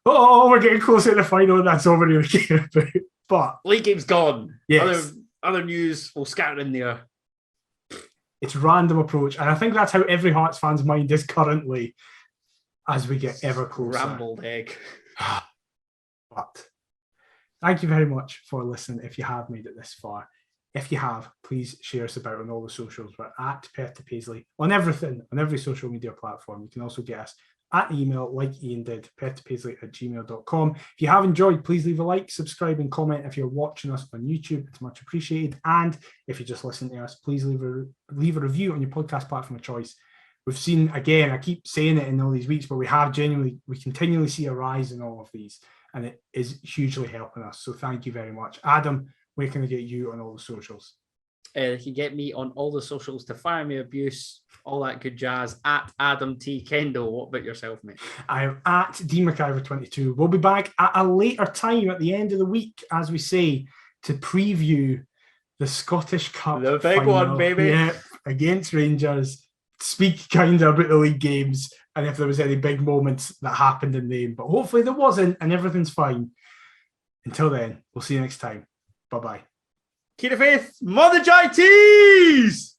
Speaker 2: oh, we're getting closer to the final, and that's all we really care about. But
Speaker 1: league game's gone.
Speaker 2: Yes.
Speaker 1: Other news will scatter in there.
Speaker 2: It's random approach, and I think that's how every Hearts fan's mind is currently as we get ever closer.
Speaker 1: Rambled egg.
Speaker 2: But thank you very much for listening if you have made it this far. If you have, please share us about on all the socials. We're at Perth to Paisley on everything, on every social media platform. You can also get us at email, like Ian did, perthtopaisley@gmail.com. If you have enjoyed, please leave a like, subscribe, and comment. If you're watching us on YouTube, it's much appreciated. And if you just listen to us, please leave a review on your podcast platform of choice. We've seen, again, I keep saying it in all these weeks, but we continually see a rise in all of these, and it is hugely helping us. So thank you very much. Adam, where can I get you on all the socials?
Speaker 1: You can get me on all the socials to fire me abuse, all that good jazz, at Adam T. Kendall. What about yourself, mate?
Speaker 2: I am at DMcIver22. We'll be back at a later time at the end of the week, as we say, to preview the Scottish Cup.
Speaker 1: The big final. One, baby.
Speaker 2: Yep, against Rangers. Speak kind of about the league games and if there was any big moments that happened in them. But hopefully there wasn't and everything's fine. Until then, we'll see you next time. Bye-bye.
Speaker 1: Keep the faith, Mother Jai Tees!